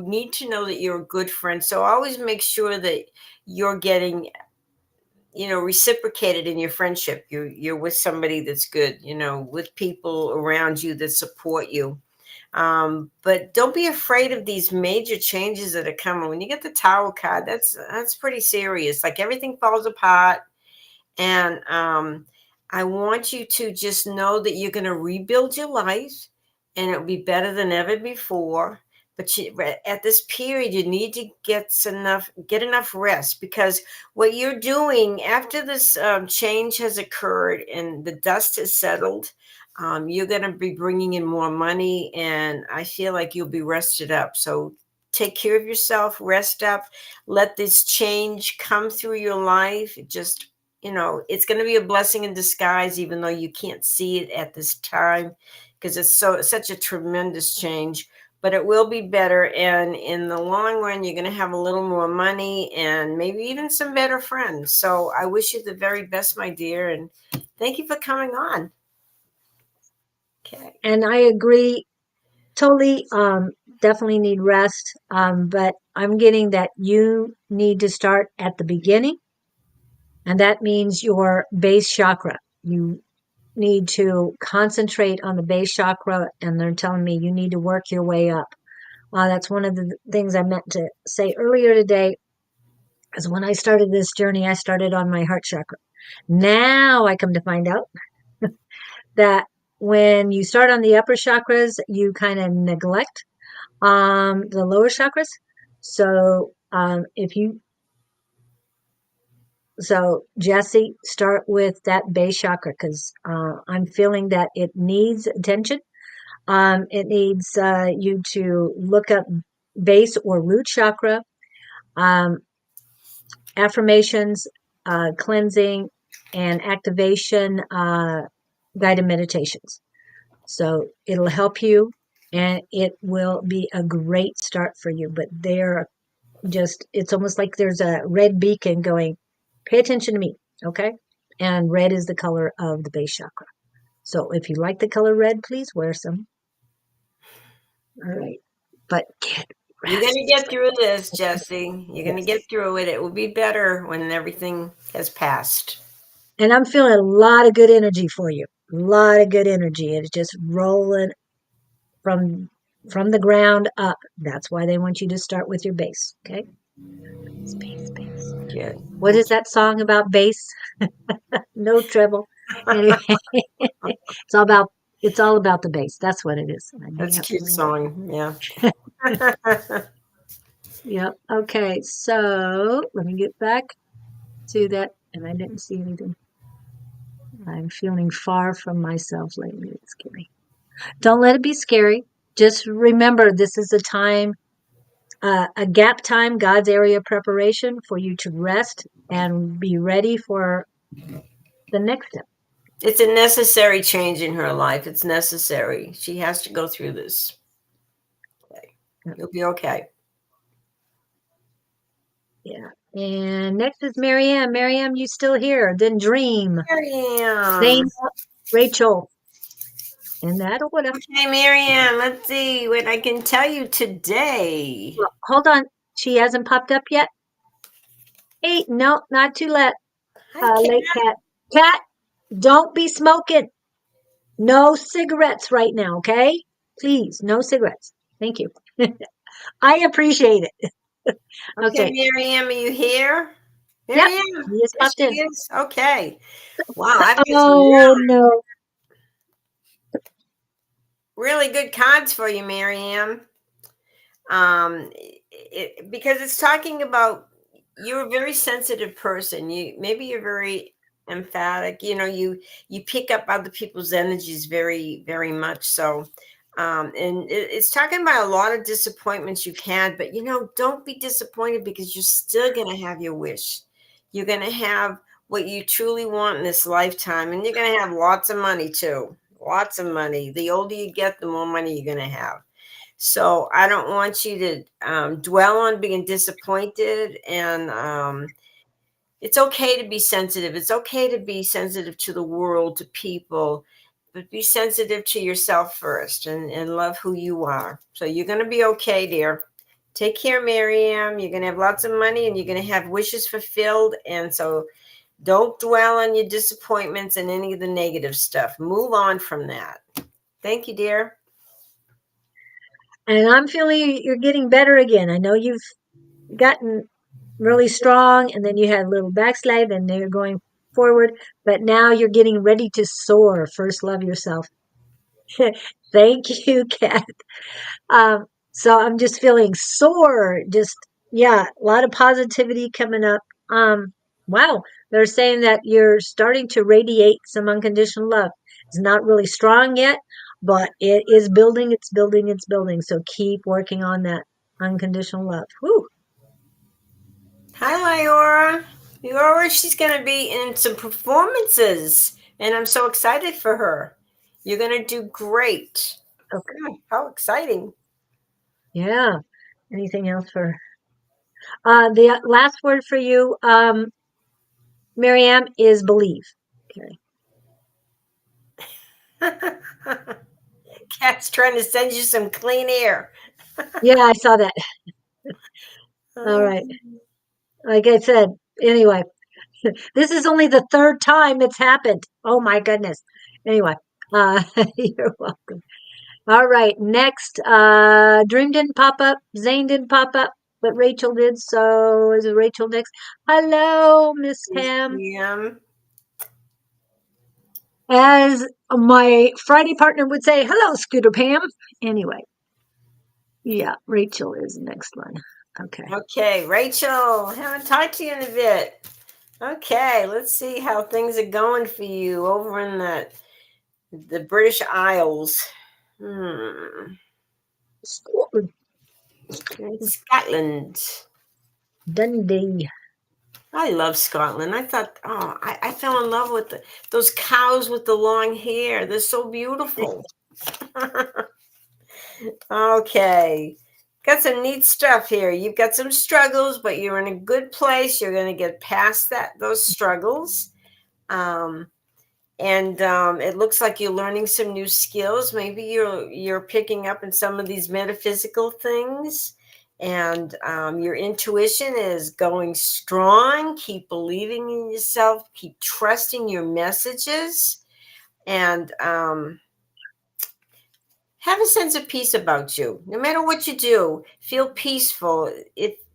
A: need to know that you're a good friend. So always make sure that you're getting reciprocated in your friendship. You're with somebody that's good. With people around you that support you. But don't be afraid of these major changes that are coming. When you get the Tower card, that's pretty serious. Like everything falls apart and I want you to just know that you're going to rebuild your life and it'll be better than ever before. But at this period, you need to get enough rest because what you're doing after this change has occurred and the dust has settled, you're going to be bringing in more money, and I feel like you'll be rested up. So take care of yourself, rest up, let this change come through your life. Just, it's going to be a blessing in disguise, even though you can't see it at this time, because it's such a tremendous change. But it will be better, and in the long run, you're going to have a little more money and maybe even some better friends. So I wish you the very best, my dear, and thank you for coming on. Okay.
B: And I agree totally. Definitely need rest. But I'm getting that you need to start at the beginning, and that means your base chakra. You need to concentrate on the base chakra, and they're telling me you need to work your way up. That's one of the things I meant to say earlier today, is when I started this journey, I started on my heart chakra. Now I come to find out that when you start on the upper chakras, you kind of neglect the lower chakras. So Jesse, start with that base chakra, because I'm feeling that it needs attention. It needs you to look up base or root chakra, affirmations, cleansing, and activation guided meditations. So it'll help you, and it will be a great start for you. But it's almost like there's a red beacon going, pay attention to me, okay? And red is the color of the base chakra. So if you like the color red, please wear some. All right. But get rest.
A: You're going to get through this, Jesse. You're going to get through it. It will be better when everything has passed.
B: And I'm feeling a lot of good energy for you. A lot of good energy. It's just rolling from the ground up. That's why they want you to start with your base. Okay. Base.
A: Good.
B: What is that song about bass? No treble. Anyway, it's all about the bass. That's what it is.
A: That's a cute song. Yeah.
B: Yep. Okay. So let me get back to that. And I didn't see anything. I'm feeling far from myself lately. It's scary. Don't let it be scary. Just remember, this is a time, a gap time, God's area of preparation for you to rest and be ready for the next step.
A: It's a necessary change in her life. It's necessary. She has to go through this. Okay. You'll be okay.
B: Yeah. And next is Marianne. Marianne, you still here? Then Dream.
A: Marianne.
B: Rachel. In that order.
A: Okay, Marianne, let's see what I can tell you today.
B: Well, hold on. She hasn't popped up yet? Hey, no, not too late. Late, Cat. Cat, don't be smoking. No cigarettes right now, okay? Please, no cigarettes. Thank you. I appreciate it.
A: Okay, Marianne, are you here?
B: Marianne, yep, he is popped in.
A: Is? Okay. Wow.
B: Oh, no.
A: Really good cards for you, Marianne. Because it's talking about, you're a very sensitive person. You're very emphatic. You pick up other people's energies very, very much. So, and it's talking about a lot of disappointments you've had, but don't be disappointed, because you're still going to have your wish. You're going to have what you truly want in this lifetime, and you're going to have lots of money too. Lots of money. The older you get, the more money you're going to have. So I don't want you to dwell on being disappointed, and it's okay to be sensitive. It's okay to be sensitive to the world, to people, but be sensitive to yourself first, and love who you are. So you're going to be okay, dear. Take care, Miriam. You're going to have lots of money, and you're going to have wishes fulfilled. And so don't dwell on your disappointments and any of the negative stuff. Move on from that. Thank you, dear.
B: And I'm feeling you're getting better again. I know you've gotten really strong, and then you had a little backslide, and then you're going forward, but now you're getting ready to soar. First, love yourself. Thank you, Kat. So I'm just feeling sore. A lot of positivity coming up. Wow. They're saying that you're starting to radiate some unconditional love. It's not really strong yet, but it is building. It's building. It's building. So keep working on that. Unconditional love. Whew.
A: Hi, Lyora. Lyora, she's going to be in some performances, and I'm so excited for her. You're going to do great.
B: Okay.
A: How exciting.
B: Yeah. Anything else for the last word for you, Marianne, is believe. Okay.
A: Cat's trying to send you some clean air.
B: Yeah, I saw that. All right. Like I said, anyway, this is only the third time it's happened. Oh my goodness. Anyway, you're welcome. All right. Next, Dream didn't pop up. Zane didn't pop up, but Rachel did. So is it Rachel next? Hello, Miss Pam. As my Friday partner would say, hello, Scooter Pam. Anyway, yeah, Rachel is the next one. Okay.
A: Okay, Rachel, haven't talked to you in a bit. Okay, let's see how things are going for you over in the British Isles. Scotland.
B: Dundee.
A: I love Scotland. I thought, oh, I fell in love with those cows with the long hair. They're so beautiful. Okay. Got some neat stuff here. You've got some struggles, but you're in a good place. You're going to get past those struggles. And it looks like you're learning some new skills. Maybe you're picking up in some of these metaphysical things, and your intuition is going strong. Keep believing in yourself. Keep trusting your messages, and have a sense of peace about you. No matter what you do, feel peaceful.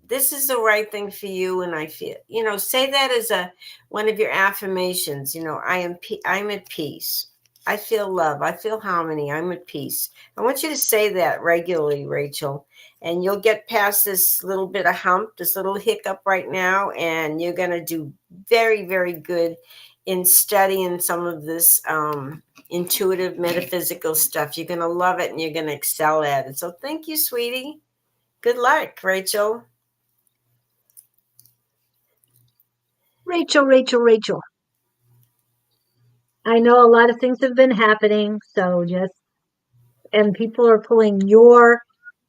A: This is the right thing for you, and I feel, say that as one of your affirmations. I'm at peace. I feel love. I feel harmony. I'm at peace. I want you to say that regularly, Rachel, and you'll get past this little bit of hump, this little hiccup right now, and you're going to do very, very good in studying some of this intuitive metaphysical stuff. You're going to love it and you're going to excel at it. So thank you, sweetie. Good luck, Rachel.
B: Rachel. I know a lot of things have been happening, and people are pulling your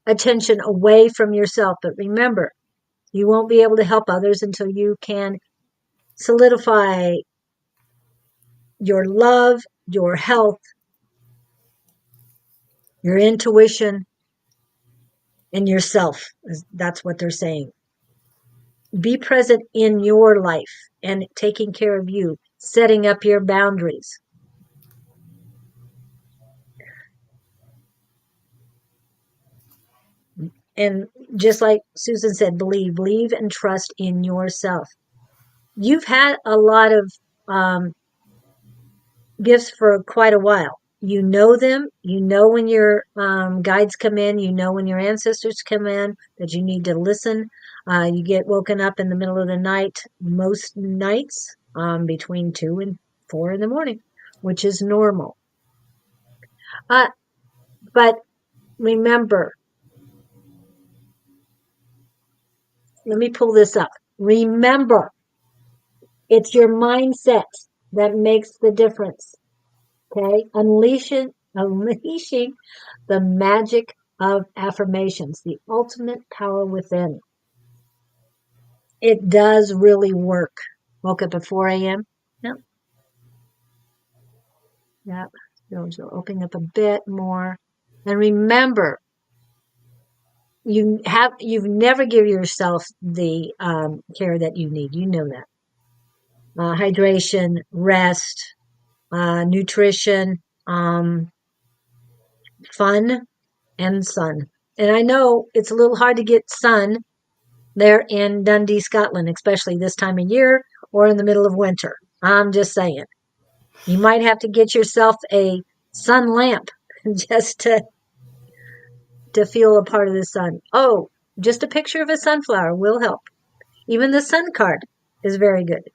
B: attention away from yourself. But remember, you won't be able to help others until you can solidify your love, your health, your intuition, and yourself. That's what they're saying. Be present in your life and taking care of you, setting up your boundaries. And just like Susan said, believe and trust in yourself. You've had a lot of gifts for quite a while. You know them. You know when your guides come in. You know when your ancestors come in that you need to listen. You get woken up in the middle of the night most nights between 2 and 4 in the morning, which is normal. But remember, let me pull this up. Remember, it's your mindset that makes the difference. Okay, unleashing the magic of affirmations, the ultimate power within. It does really work. Woke up at 4 a.m. Yep. Yep. So opening up a bit more. And remember, you've never given yourself the care that you need. You know that. Hydration, rest, nutrition, fun, and sun. And I know it's a little hard to get sun there in Dundee, Scotland, especially this time of year or in the middle of winter. I'm just saying. You might have to get yourself a sun lamp just to feel a part of the sun. Oh, just a picture of a sunflower will help. Even the sun card is very good.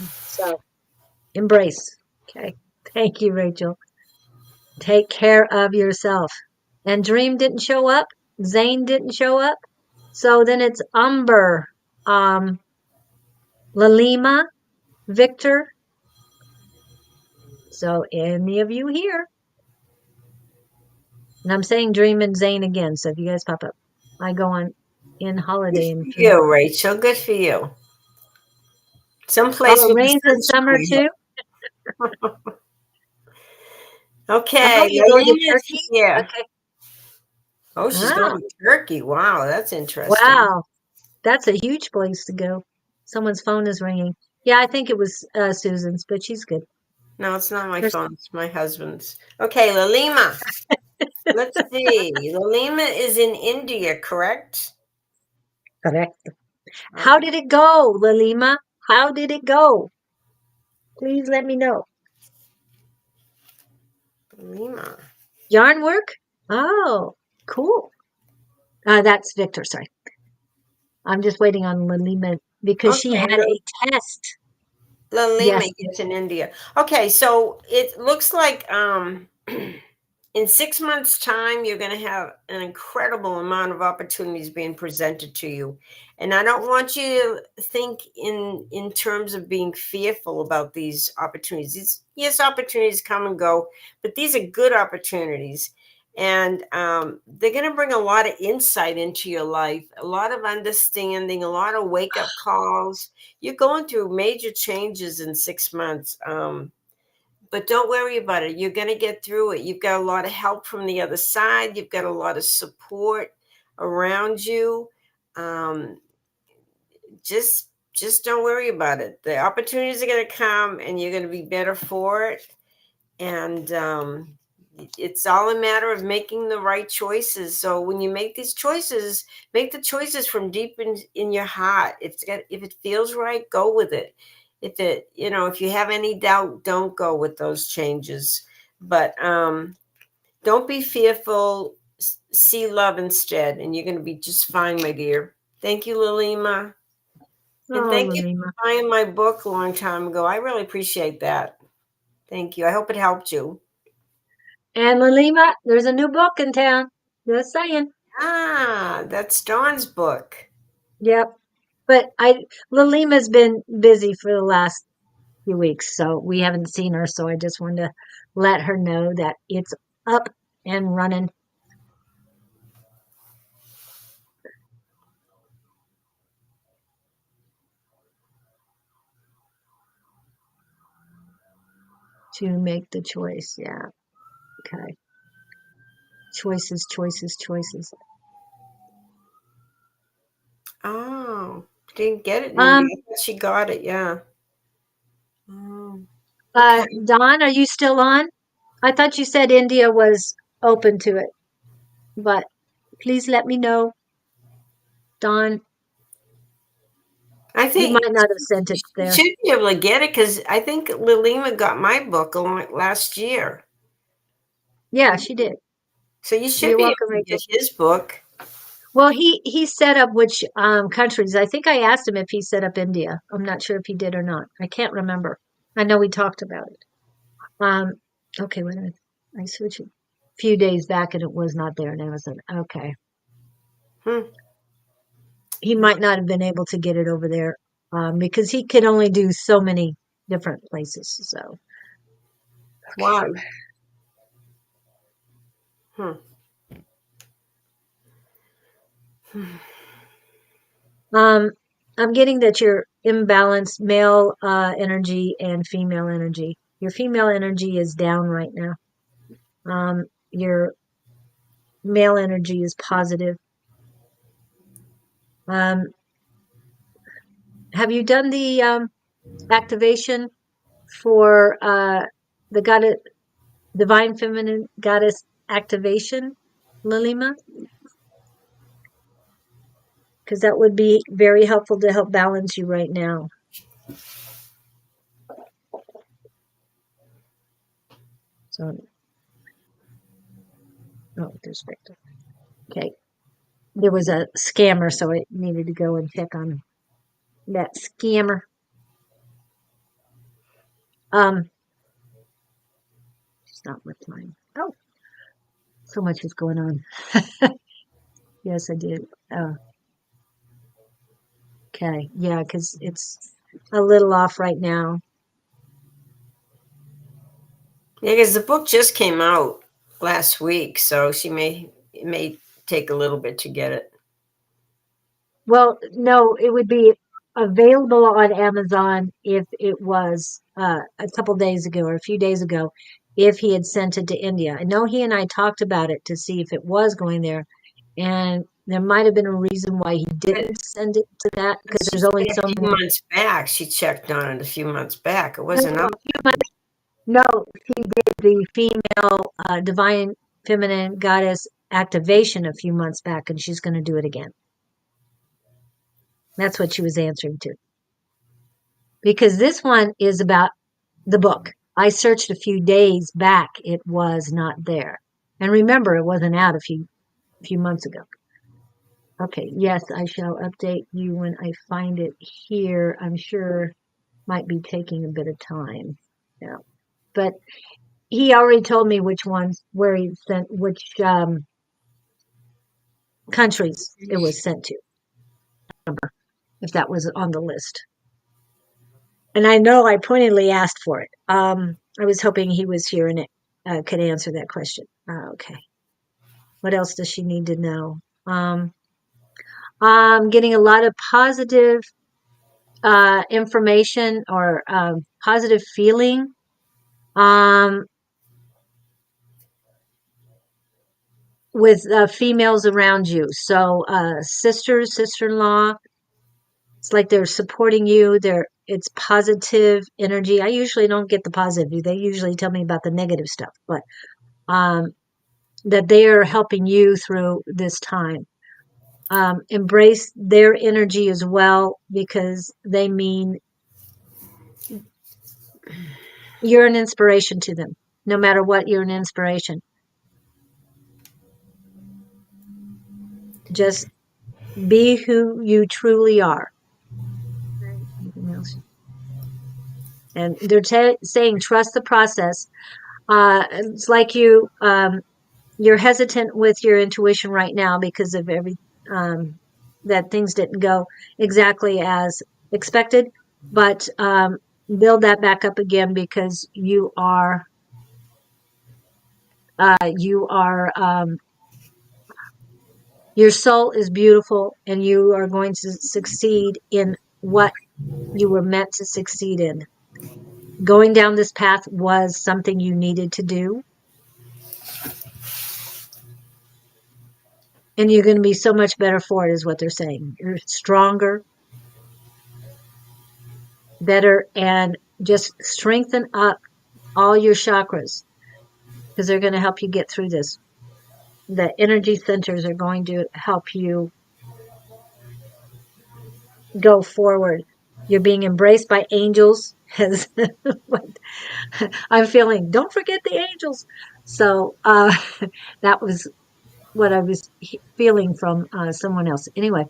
B: So embrace. Okay. Thank you, Rachel. Take care of yourself. And Dream didn't show up. Zane didn't show up. So then it's Umber, Lalima, Victor. So any of you here? And I'm saying Dream and Zane again. So if you guys pop up, I go on in
A: Good
B: holiday in a
A: for
B: few
A: you,
B: minutes.
A: Rachel. Good for you.
B: Oh,
A: Someplace
B: it
A: with the
B: rains in summer
A: sunshine.
B: too.
A: Okay,
B: Oh, you're going to
A: Nalima's
B: Turkey?
A: here.
B: Okay.
A: Oh, she's
B: Ah,
A: going to Turkey. Wow, that's interesting.
B: wow. That's a huge place to go. Someone's phone is ringing. Yeah, I think it was Susan's, but she's good.
A: No, it's not my
B: There's
A: phone. It's my husband's. Okay, Lalima. Let's see. Lalima is in India, correct?
B: correct. How
A: Okay,
B: did it go, Lalima? How did it go? Please let me know.
A: Lalima.
B: Yarn work? Oh, cool. That's Victor, sorry. I'm just waiting on Lalima because she
A: Okay,
B: had a test
A: Lalima, yes,
B: yesterday.
A: in India. Okay, so it looks like in 6 months' time, you're going to have an incredible amount of opportunities being presented to you. And I don't want you to think in terms of being fearful about these opportunities. Yes, opportunities come and go, but these are good opportunities. And they're going to bring a lot of insight into your life, a lot of understanding, a lot of wake up calls. You're going through major changes in 6 months. But don't worry about it. You're going to get through it. You've got a lot of help from the other side. You've got a lot of support around you. Um, just don't worry about it. The opportunities are going to come, and you're going to be better for it. And it's all a matter of making the right choices. So when you make these choices, make the choices from deep in your heart. If it feels right, go with it. If you have any doubt, don't go with those changes. But don't be fearful. See love instead, and you're going to be just fine, my dear. Thank you, Lilima. And
B: Oh,
A: thank you
B: Lalima.
A: for buying my book a long time ago. I really appreciate that. Thank you. I hope it helped you.
B: And Lalima, there's a new book in town. Just saying.
A: That's Dawn's book.
B: Yep. But Lalima's been busy for the last few weeks, so we haven't seen her. So I just wanted to let her know that it's up and running. To make the choice. Yeah. Okay. Choices, choices, choices.
A: Oh, didn't get it in India.
B: Um,
A: I thought she got it. Yeah. Oh, okay.
B: Don, are you still on? I thought you said India was open to it, but please let me know, Don.
A: I
B: He
A: think
B: might not have sent it
A: you
B: there.
A: should be able to get it because I think Lilima got my book last year.
B: Yeah, she did.
A: So you should
B: You're
A: be
B: welcome,
A: able to
B: Rachel.
A: get his book.
B: Well, he set up which countries. I think I asked him if he set up India. I'm not sure if he did or not. I can't remember. I know we talked about it. Um, okay, wait a minute. I switched it a few days back and it was not there on Amazon. Okay.
A: Hmm.
B: He might not have been able to get it over there because he can only do so many different places. So,
A: Why? Hmm.
B: um, I'm getting that you're imbalanced male energy and female energy. Your female energy is down right now. Your male energy is positive. Um, have you done the activation for the goddess, divine feminine goddess activation, Lilima? Because that would be very helpful to help balance you right now. So, oh, there's Victor. Okay, there was a scammer, so I needed to go and check on that scammer. Um, she's not replying. Oh, so much is going on. Yes, I did. Okay. Yeah, because it's a little off right now.
A: Yeah, because the book just came out last week, so it may take a little bit to get it.
B: Well, no, it would be available on Amazon if it was a couple days ago or a few days ago, if he had sent it to India. I know he and I talked about it to see if it was going there, and there might have been a reason why he didn't send it to that because
A: She
B: there's only
A: said
B: so
A: a few
B: many.
A: months back. She checked on it a few months back. It
B: No,
A: wasn't
B: no,
A: up.
B: a few months. No, he did the female divine feminine goddess activation a few months back, and she's going to do it again. That's what she was answering to. Because this one is about the book. I searched a few days back. It was not there. And remember, it wasn't out a few months ago. Okay, yes, I shall update you when I find it here. I'm sure might be taking a bit of time. Yeah. But he already told me which ones, where he sent, which countries it was sent to, if that was on the list. And I know I pointedly asked for it. I was hoping he was here and could answer that question. Okay. What else does she need to know? I'm getting a lot of positive information or positive feeling. With females around you. So sisters, sister-in-law, it's like they're supporting you. It's positive energy. I usually don't get the positive. They usually tell me about the negative stuff, but um, that they are helping you through this time. Embrace their energy as well because they mean you're an inspiration to them. No matter what, you're an inspiration. Just be who you truly are. Anything else? And they're saying trust the process. It's like you're hesitant with your intuition right now because of um, that things didn't go exactly as expected, but build that back up again because you are your soul is beautiful and you are going to succeed in what you were meant to succeed in. Going down this path was something you needed to do. And you're going to be so much better for it, is what they're saying. You're stronger, better, and just strengthen up all your chakras because they're going to help you get through this. The energy centers are going to help you go forward. You're being embraced by angels. As I'm feeling, don't forget the angels. So that was what I was feeling from someone else. Anyway,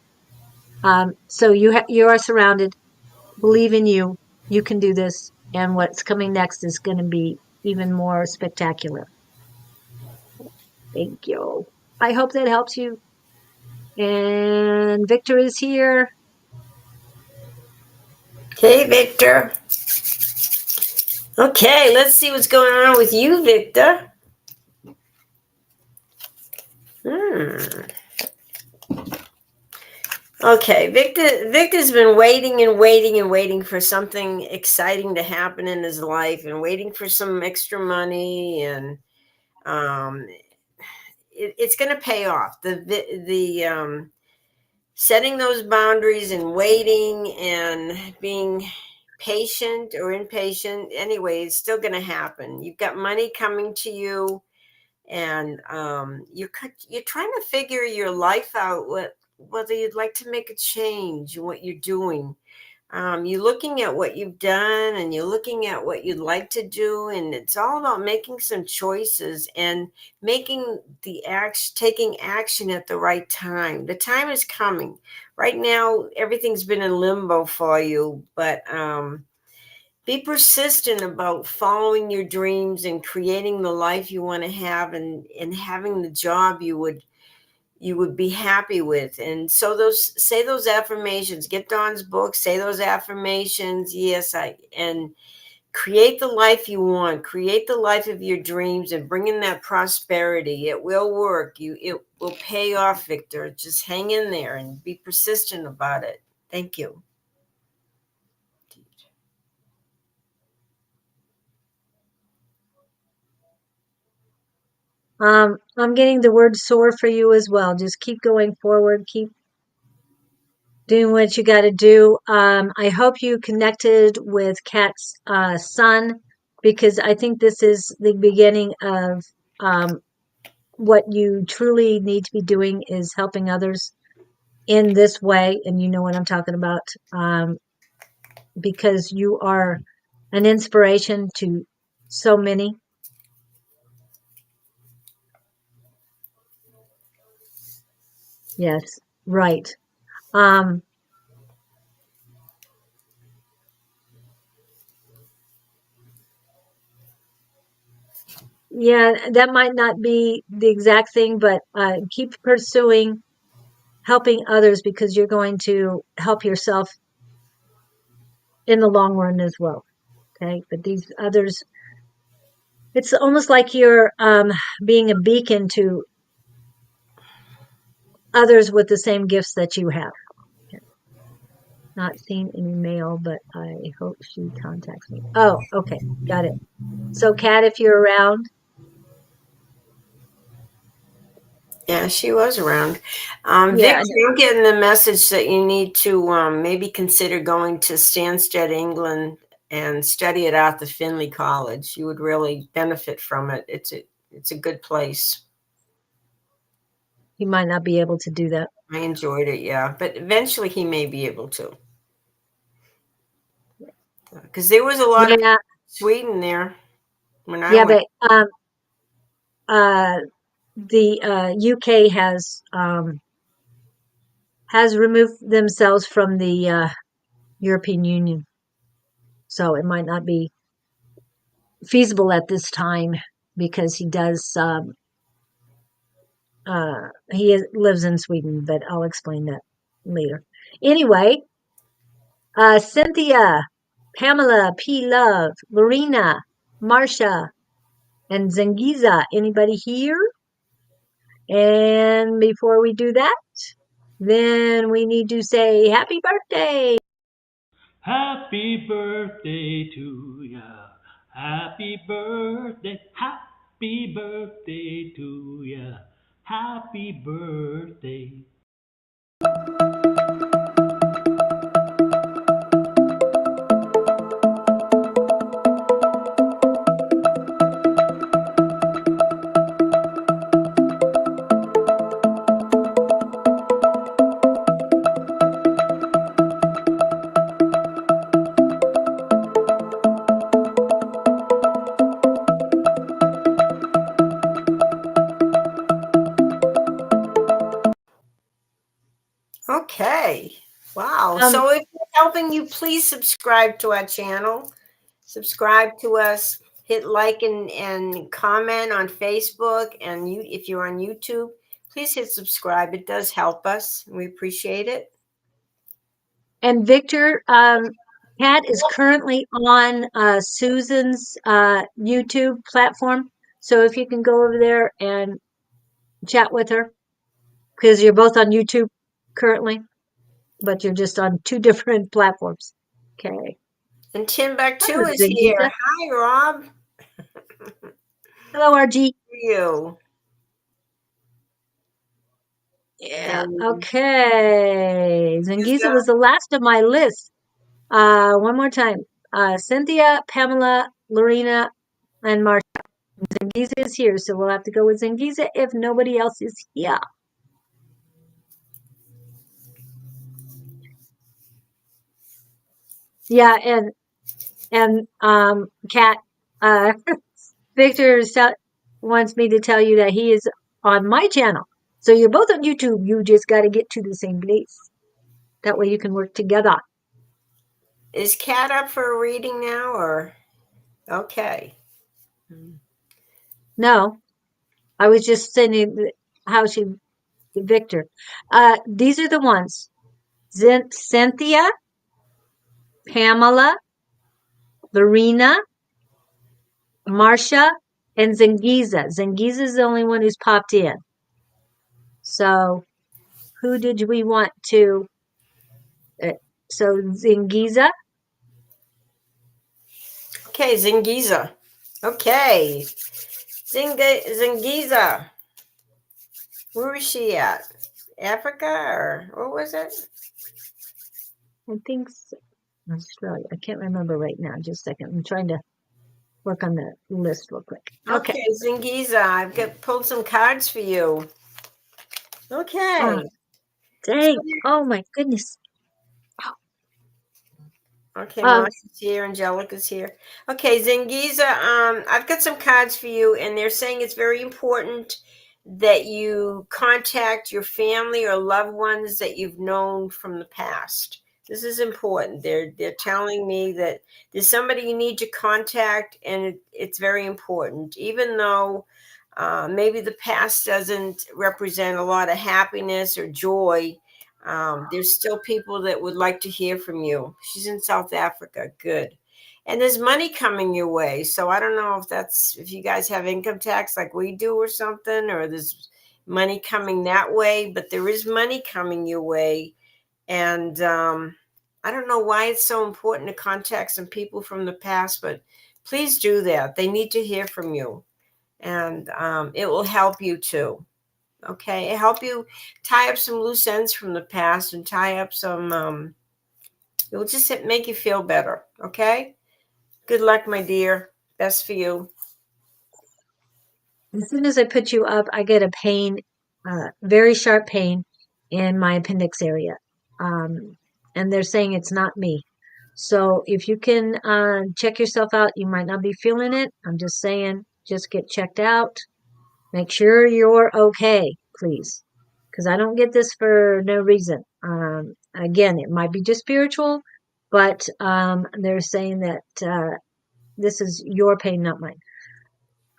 B: so you are surrounded. Believe in you. You can do this. And what's coming next is going to be even more spectacular. Thank you. I hope that helps you. And Victor is here.
A: Hey, Victor. Okay, let's see what's going on with you, Victor. Okay, Victor's been waiting and waiting and waiting for something exciting to happen in his life and waiting for some extra money and um, it's going to pay off. The setting those boundaries and waiting and being patient or impatient, anyway, it's still going to happen. You've got money coming to you, and you're trying to figure your life out, whether you'd like to make a change in what you're doing. You're looking at what you've done and you're looking at what you'd like to do, and it's all about making some choices and taking action at the right time. The time is coming. Right now, everything's been in limbo for you, but be persistent about following your dreams and creating the life you want to have and having the job you would you would be happy with. And so say those affirmations, get Don's book, say those affirmations. Yes, and create the life you want, create the life of your dreams, and bring in that prosperity. It will work. It will pay off, Victor. Just hang in there and be persistent about it. Thank you.
B: I'm getting the word soar for you as well. Just keep going forward, keep doing what you got to do. I hope you connected with Kat's son, because I think this is the beginning of what you truly need to be doing, is helping others in this way. And you know what I'm talking about, because you are an inspiration to so many. Yes, right. Yeah, that might not be the exact thing, but keep pursuing helping others, because you're going to help yourself in the long run as well. Okay. But these others, it's almost like you're being a beacon to others with the same gifts that you have. Okay. Not seen any mail, but I hope she contacts me. Oh, okay. Got it. So, Kat, if you're around.
A: Yeah, she was around.
B: Yeah.
A: Victor, I'm getting the message that you need to maybe consider going to Stansted, England, and study it out the Finley College. You would really benefit from it. It's a good place.
B: He might not be able to do that.
A: I enjoyed it, yeah, but eventually he may be able to, because there was a lot of
B: Yeah.
A: Sweden there when I
B: Yeah,
A: went.
B: but uh, the UK has removed themselves from the European Union, so it might not be feasible at this time, because he lives in Sweden, but I'll explain that later. Anyway, Cynthia, Pamela, P. Love, Lorena, Marcia, and Zengiza. Anybody here? And before we do that, then we need to say happy birthday.
C: Happy birthday to ya. Happy birthday to ya. Happy birthday.
A: Okay. Wow.
B: Um,
A: So if we're helping you, please subscribe to our channel. Subscribe to us. Hit like and comment on Facebook. And if you're on YouTube, please hit subscribe. It does help us. We appreciate it.
B: and Victor, Kat is currently on Susan's YouTube platform. So if you can go over there and chat with her, because you're both on YouTube currently, but you're just on two different platforms. Okay.
A: And Timbuktu
B: Hello,
A: is
B: Zangiza.
A: here. Hi, Rob.
B: Hello, RG.
A: You.
B: Yeah.
A: And
B: Okay. Zangiza
A: Lisa.
B: was the last of my list. One more time. Cynthia, Pamela, Lorena, and Marcia. Zangiza is here, so we'll have to go with Zangiza if nobody else is here. Yeah, and Kat, Victor wants me to tell you that he is on my channel. So you're both on YouTube. You just got to get to the same place. That way you can work together.
A: Is Kat up for a reading now, or okay?
B: No, I was just saying how she Victor. These are the ones. Cynthia, Pamela, Lorena, Marcia, and Zengiza. Zengiza is the only one who's popped in. So who did we want to? So Zengiza.
A: Okay, Zingiza. Okay. Zingiza. Where is she at? Africa or what was it?
B: I think so. Australia. I can't remember right now. Just a second. I'm trying to work on the list real quick. Okay.
A: Zingiza, I've pulled some cards for you. Okay.
B: Dang. Oh my goodness.
A: Okay, Marcia's here, Angelica's here. Okay, Zengiza, I've got some cards for you, and they're saying it's very important that you contact your family or loved ones that you've known from the past. This is important. They're telling me that there's somebody you need to contact, and it's very important. Even though maybe the past doesn't represent a lot of happiness or joy, there's still people that would like to hear from you. She's in South Africa. Good. And there's money coming your way. So I don't know if you guys have income tax like we do or something, or there's money coming that way, but there is money coming your way. And I don't know why it's so important to contact some people from the past, but please do that. They need to hear from you. And it will help you too. Okay, help you tie up some loose ends from the past and tie up some. It will just make you feel better. Okay. Good luck, my dear. Best for you.
B: As soon as I put you up, I get a pain, very sharp pain in my appendix area. And they're saying it's not me. So if you can check yourself out, you might not be feeling it. I'm just saying, just get checked out. Make sure you're okay, please. Because I don't get this for no reason. Again, it might be just spiritual, but they're saying that this is your pain, not mine.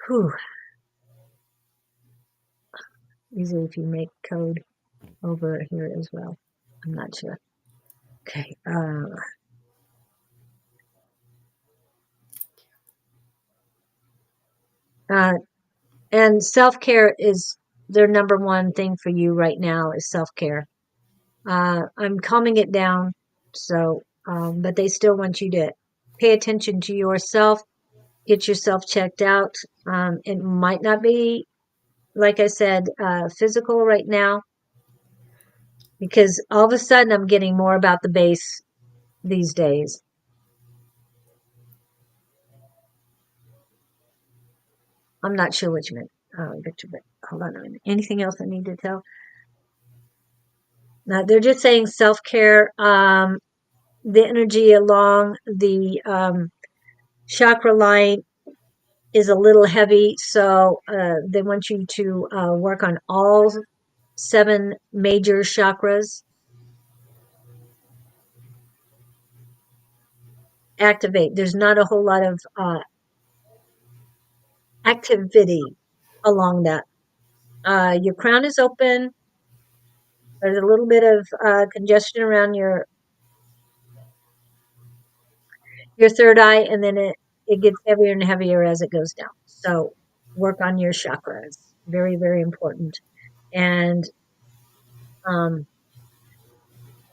B: Whew. Easy if you make code over here as well. I'm not sure. Okay. And self-care is their number one thing for you right now is self-care. I'm calming it down. So, but they still want you to pay attention to yourself, get yourself checked out. It might not be, like I said, physical right now, because all of a sudden I'm getting more about the base these days. I'm not sure which meant, Victor, but hold on a minute. Anything else I need to tell? No, they're just saying self-care, the energy along the chakra line is a little heavy, so they want you to work on all 7 major chakras. Activate. There's not a whole lot of activity along that. Your crown is open. There's a little bit of congestion around your third eye, and then it gets heavier and heavier as it goes down. So work on your chakras. Very, very important. And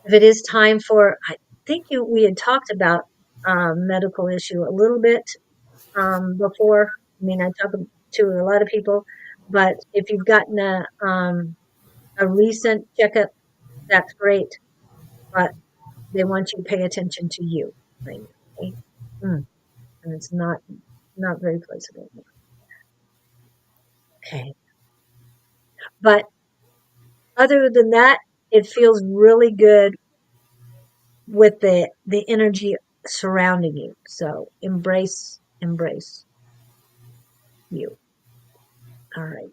B: if it is time for, I think we had talked about medical issue a little bit before. I mean, I talk to a lot of people, but if you've gotten a recent checkup, that's great. But they want you to pay attention to you. Right? Okay? And it's not very pleasant. Okay. But other than that, it feels really good with the energy surrounding you. So embrace you. All right.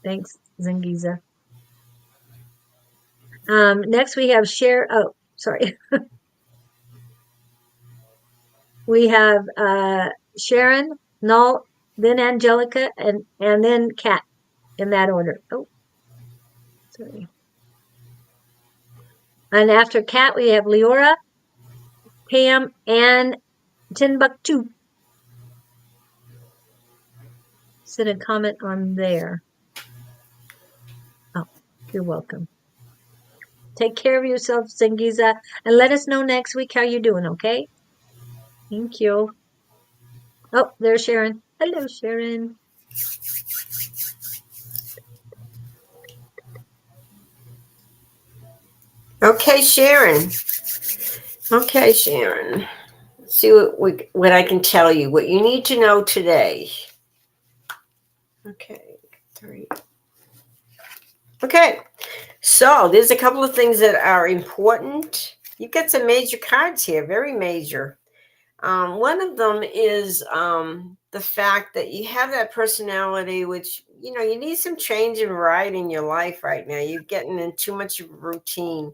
B: Thanks, Zengiza. Next we have sorry. We have Sharon, Null, then Angelica, and then Kat in that order. Oh, Sorry. And after Kat, we have Leora, Pam, and Timbuktu. Send a comment on there. Oh, you're welcome. Take care of yourself, Sangeeza, and let us know next week how you're doing, okay? Thank you. Oh, there's Sharon. Hello, Sharon.
A: Okay, Sharon. Okay, Sharon. Let's see what I can tell you. What you need to know today. Okay, 3. Okay, so there's a couple of things that are important. You've got some major cards here, very major. One of them is the fact that you have that personality, which, you need some change and variety in your life right now. You're getting in too much of a routine.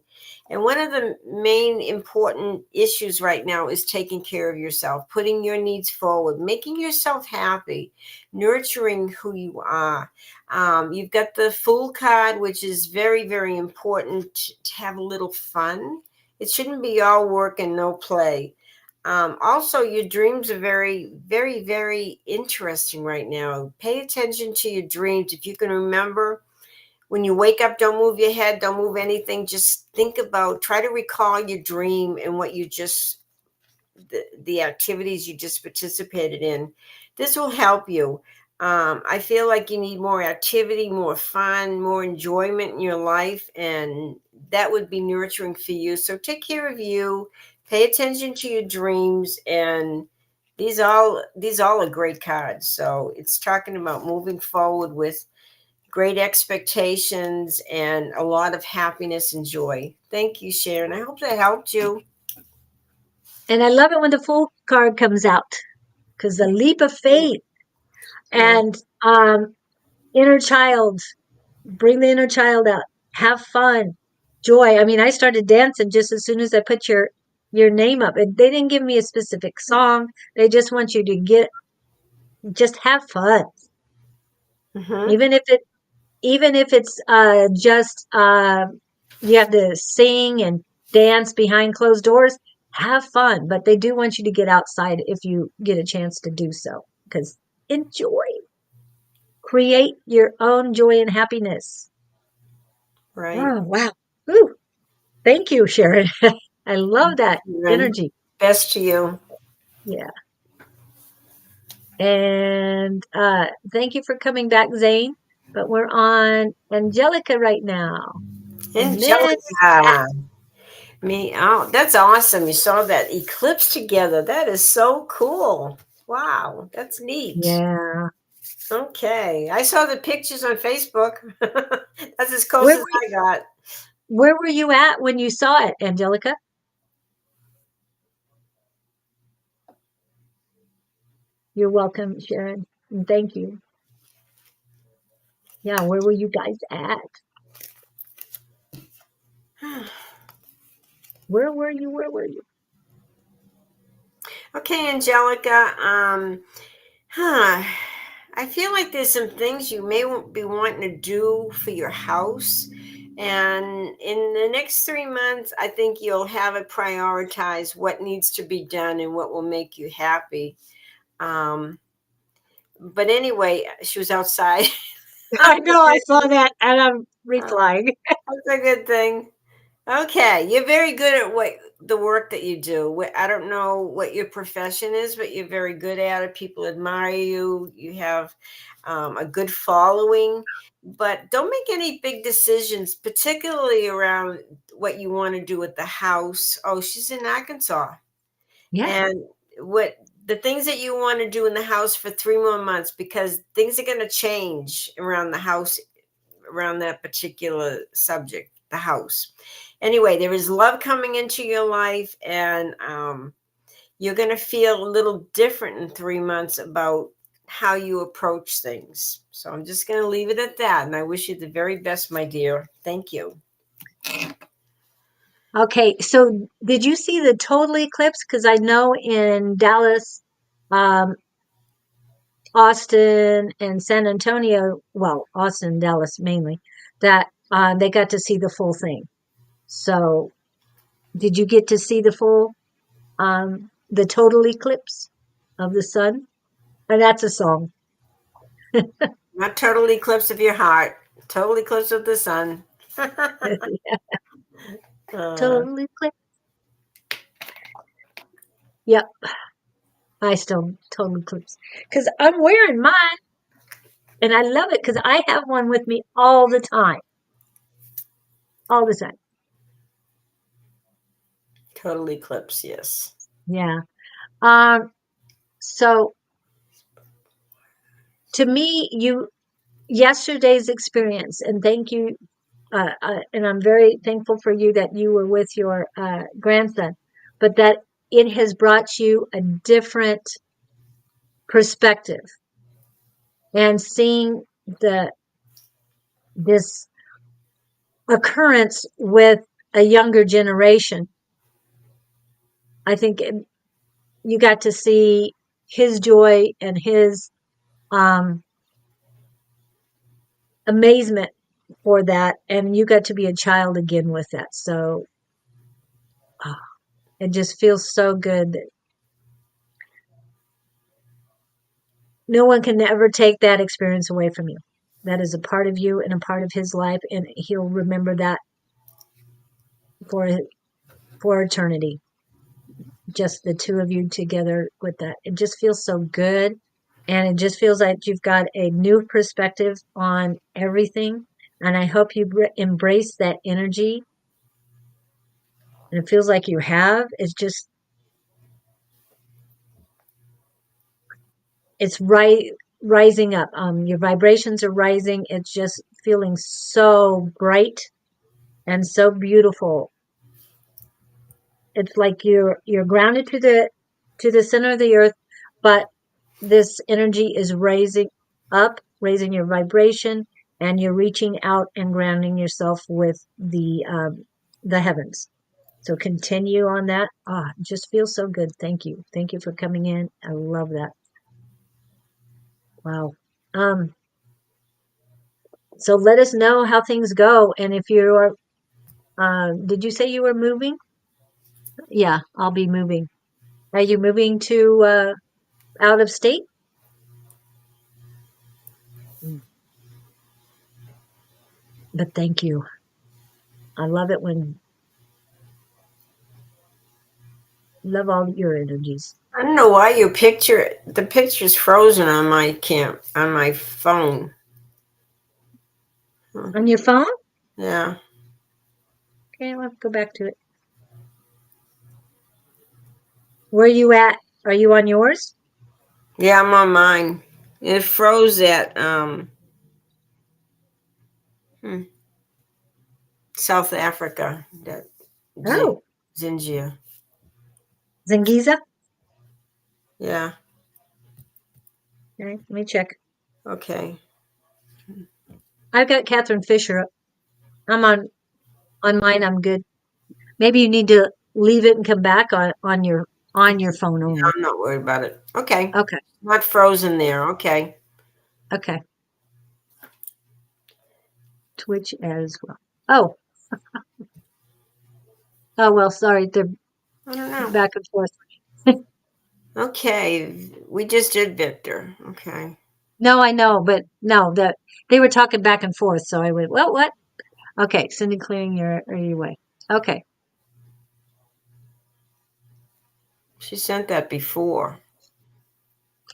A: And one of the main important issues right now is taking care of yourself, putting your needs forward, making yourself happy, nurturing who you are. You've got the Fool card, which is very, very important to have a little fun. It shouldn't be all work and no play. Also, your dreams are very, very, very interesting right now. Pay attention to your dreams. If you can remember, when you wake up, don't move your head, don't move anything. Just try to recall your dream and what you just, the activities you just participated in. This will help you. I feel like you need more activity, more fun, more enjoyment in your life, and that would be nurturing for you. So take care of you, pay attention to your dreams, and these all are great cards. So it's talking about moving forward with great expectations and a lot of happiness and joy. Thank you, Sharon. I hope that helped you.
B: And I love it when the Fool card comes out, because the leap of faith and inner child, bring the inner child out, have fun, joy. I mean, I started dancing just as soon as I put your name up, and they didn't give me a specific song. They just want you to just have fun.
A: Mm-hmm.
B: Even if it's just you have to sing and dance behind closed doors, have fun. But they do want you to get outside if you get a chance to do so, because enjoy. Create your own joy and happiness.
A: Right.
B: Oh, wow. Ooh, thank you, Sharon. I love that energy.
A: Best to you.
B: Yeah. And thank you for coming back, Zane. But we're on Angelica right now. And then
A: Angelica. That's awesome. You saw that eclipse together. That is so cool. Wow, that's neat.
B: yeah.
A: Okay. I saw the pictures on Facebook. That's as close
B: Where
A: as
B: were you,
A: I got.
B: where were you at when you saw it, Angelica? You're welcome, Sharon. And thank you. Yeah, where were you guys at? Where were you? Where were you?
A: Okay, Angelica. I feel like there's some things you may be wanting to do for your house. And in the next 3 months, I think you'll have it prioritize what needs to be done and what will make you happy. But anyway, she was outside.
B: I know, I saw that and I'm replying.
A: That's a good thing. Okay, you're very good at the work that you do. I don't know what your profession is, but you're very good at it. People admire you. You have a good following, but don't make any big decisions, particularly around what you want to do with the house. Oh, she's in Arkansas,
B: Yeah.
A: and what the things that you want to do in the house for 3 more months, because things are going to change around the house, around that particular subject, the house. Anyway, there is love coming into your life, and you're going to feel a little different in 3 months about how you approach things. So I'm just going to leave it at that. And I wish you the very best, my dear. Thank you.
B: Okay, so did you see the total eclipse? Because I know in Dallas, Austin, and San Antonio, well, Austin, Dallas mainly, that they got to see the full thing. So, did you get to see the full, the total eclipse of the sun? And that's a song.
A: Not total eclipse of your heart, total eclipse of the sun.
B: Total eclipse. Yep. I still total eclipse because I'm wearing mine and I love it because I have one with me all the time. All the time.
A: Total eclipse, yes.
B: Yeah. So to me, yesterday's experience, and thank you, and I'm very thankful for you that you were with your grandson, but that it has brought you a different perspective and seeing this occurrence with a younger generation. I think you got to see his joy and his amazement for that, and you got to be a child again with that. So it just feels so good that no one can ever take that experience away from you. That is a part of you and a part of his life, and he'll remember that for eternity. Just the two of you together with that. It just feels so good. And it just feels like you've got a new perspective on everything. And I hope you embrace that energy. And it feels like you have. It's rising up. Your vibrations are rising. It's just feeling so bright and so beautiful. It's like you're grounded to the center of the earth, but this energy is raising up, raising your vibration, and you're reaching out and grounding yourself with the heavens. So continue on that. It just feels so good. Thank you. Thank you for coming in. I love that. Wow. So let us know how things go. And if you're, did you say you were moving? Yeah, I'll be moving. Are you moving to out of state? But thank you. I love it when love all your energies.
A: I don't know why the picture's frozen on my on my phone.
B: On your phone?
A: Yeah.
B: Okay, I'll have to go back to it. Where are you at? Are you on yours?
A: Yeah, I'm on mine. It froze at South Africa. That
B: Oh,
A: Zingia.
B: Zingiza?
A: Yeah.
B: Okay, let me check.
A: Okay.
B: I've got Catherine Fisher up. I'm on mine. I'm good. Maybe you need to leave it and come back on your phone
A: Yeah,
B: only.
A: I'm not worried about it. Okay.
B: Okay.
A: Not frozen there. Okay.
B: Okay. Twitch as well. Oh. Oh well, sorry. They're
A: I don't know.
B: back and forth.
A: Okay. We just did Victor. Okay.
B: No, I know, but no, that they were talking back and forth, so I went, well, what? Okay, Cindy clearing your way. Okay.
A: She sent that before.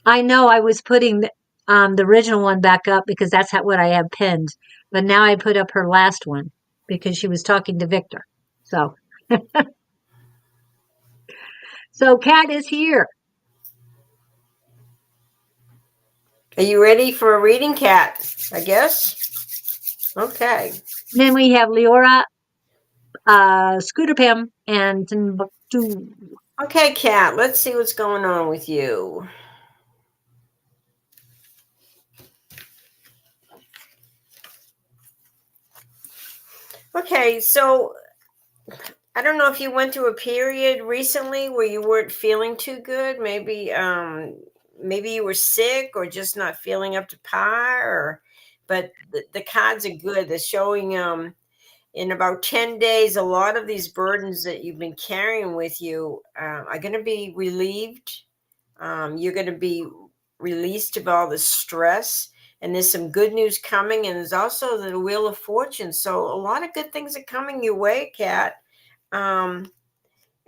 B: I know I was putting the original one back up because that's what I have pinned. But now I put up her last one because she was talking to Victor. So so Kat is here.
A: Are you ready for a reading, Kat? I guess. Okay.
B: And then we have Leora, Scooter Pam, and Timbuktu.
A: Okay, Kat, let's see what's going on with you. Okay, so I don't know if you went through a period recently where you weren't feeling too good. Maybe you were sick or just not feeling up to par, or but the cards are good. They're showing in about 10 days, a lot of these burdens that you've been carrying with you are going to be relieved. You're going to be released of all the stress, and there's some good news coming, and there's also the Wheel of Fortune. So a lot of good things are coming your way, Kat. And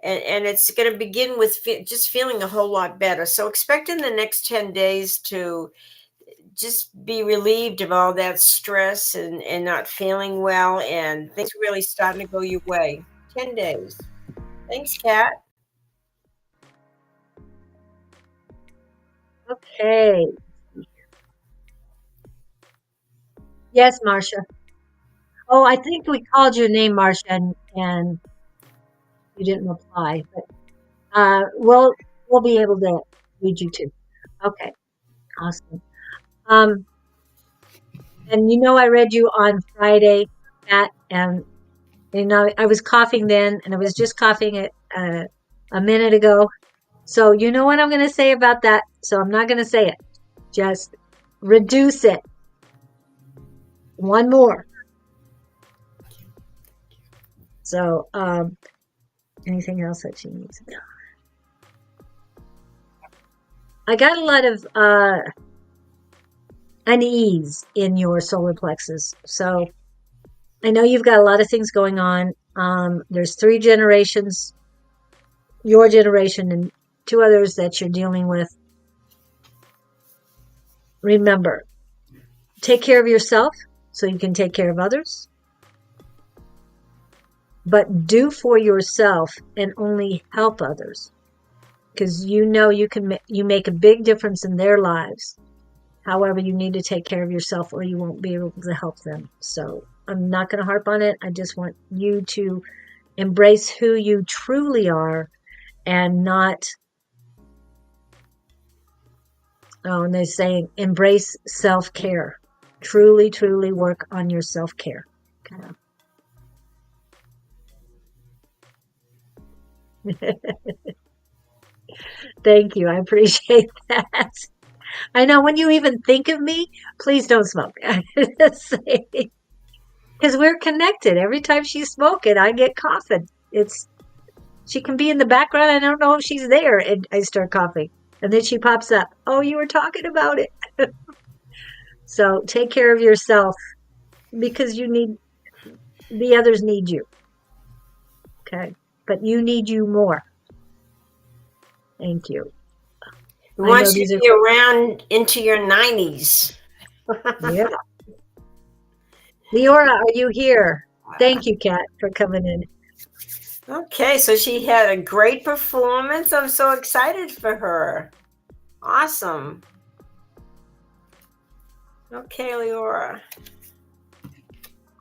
A: it's going to begin with just feeling a whole lot better. So expect in the next 10 days to just be relieved of all that stress and not feeling well, and things really starting to go your way. 10 days. Thanks, Kat.
B: Okay. Yes, Marcia. Oh, I think we called your name, Marcia, and you didn't reply, but we'll be able to read you too. Okay, awesome. And I read you on Friday, Pat, and I was coughing then, and I was just coughing a minute ago. So you know what I'm going to say about that. So I'm not going to say it. Just reduce it. One more. So, anything else that she needs? I got a lot of unease in your solar plexus. So I know you've got a lot of things going on. There's 3 generations, your generation and 2 others that you're dealing with. Remember, take care of yourself so you can take care of others. But do for yourself and only help others, because you make a big difference in their lives. However, you need to take care of yourself or you won't be able to help them. So I'm not going to harp on it. I just want you to embrace who you truly are and not, and they're saying embrace self-care. Truly, truly work on your self-care. Okay. Thank you. I appreciate that. I know when you even think of me, please don't smoke. Because we're connected. Every time she's smoking, I get coughing. She can be in the background. I don't know if she's there, and I start coughing. And then she pops up. Oh, you were talking about it. So take care of yourself, because the others need you. Okay. But you need you more. Thank you.
A: We want you to be around into your 90s.
B: Yeah. Leora, are you here? Thank you, Kat, for coming in.
A: Okay, so she had a great performance. I'm so excited for her. Awesome. Okay, Leora.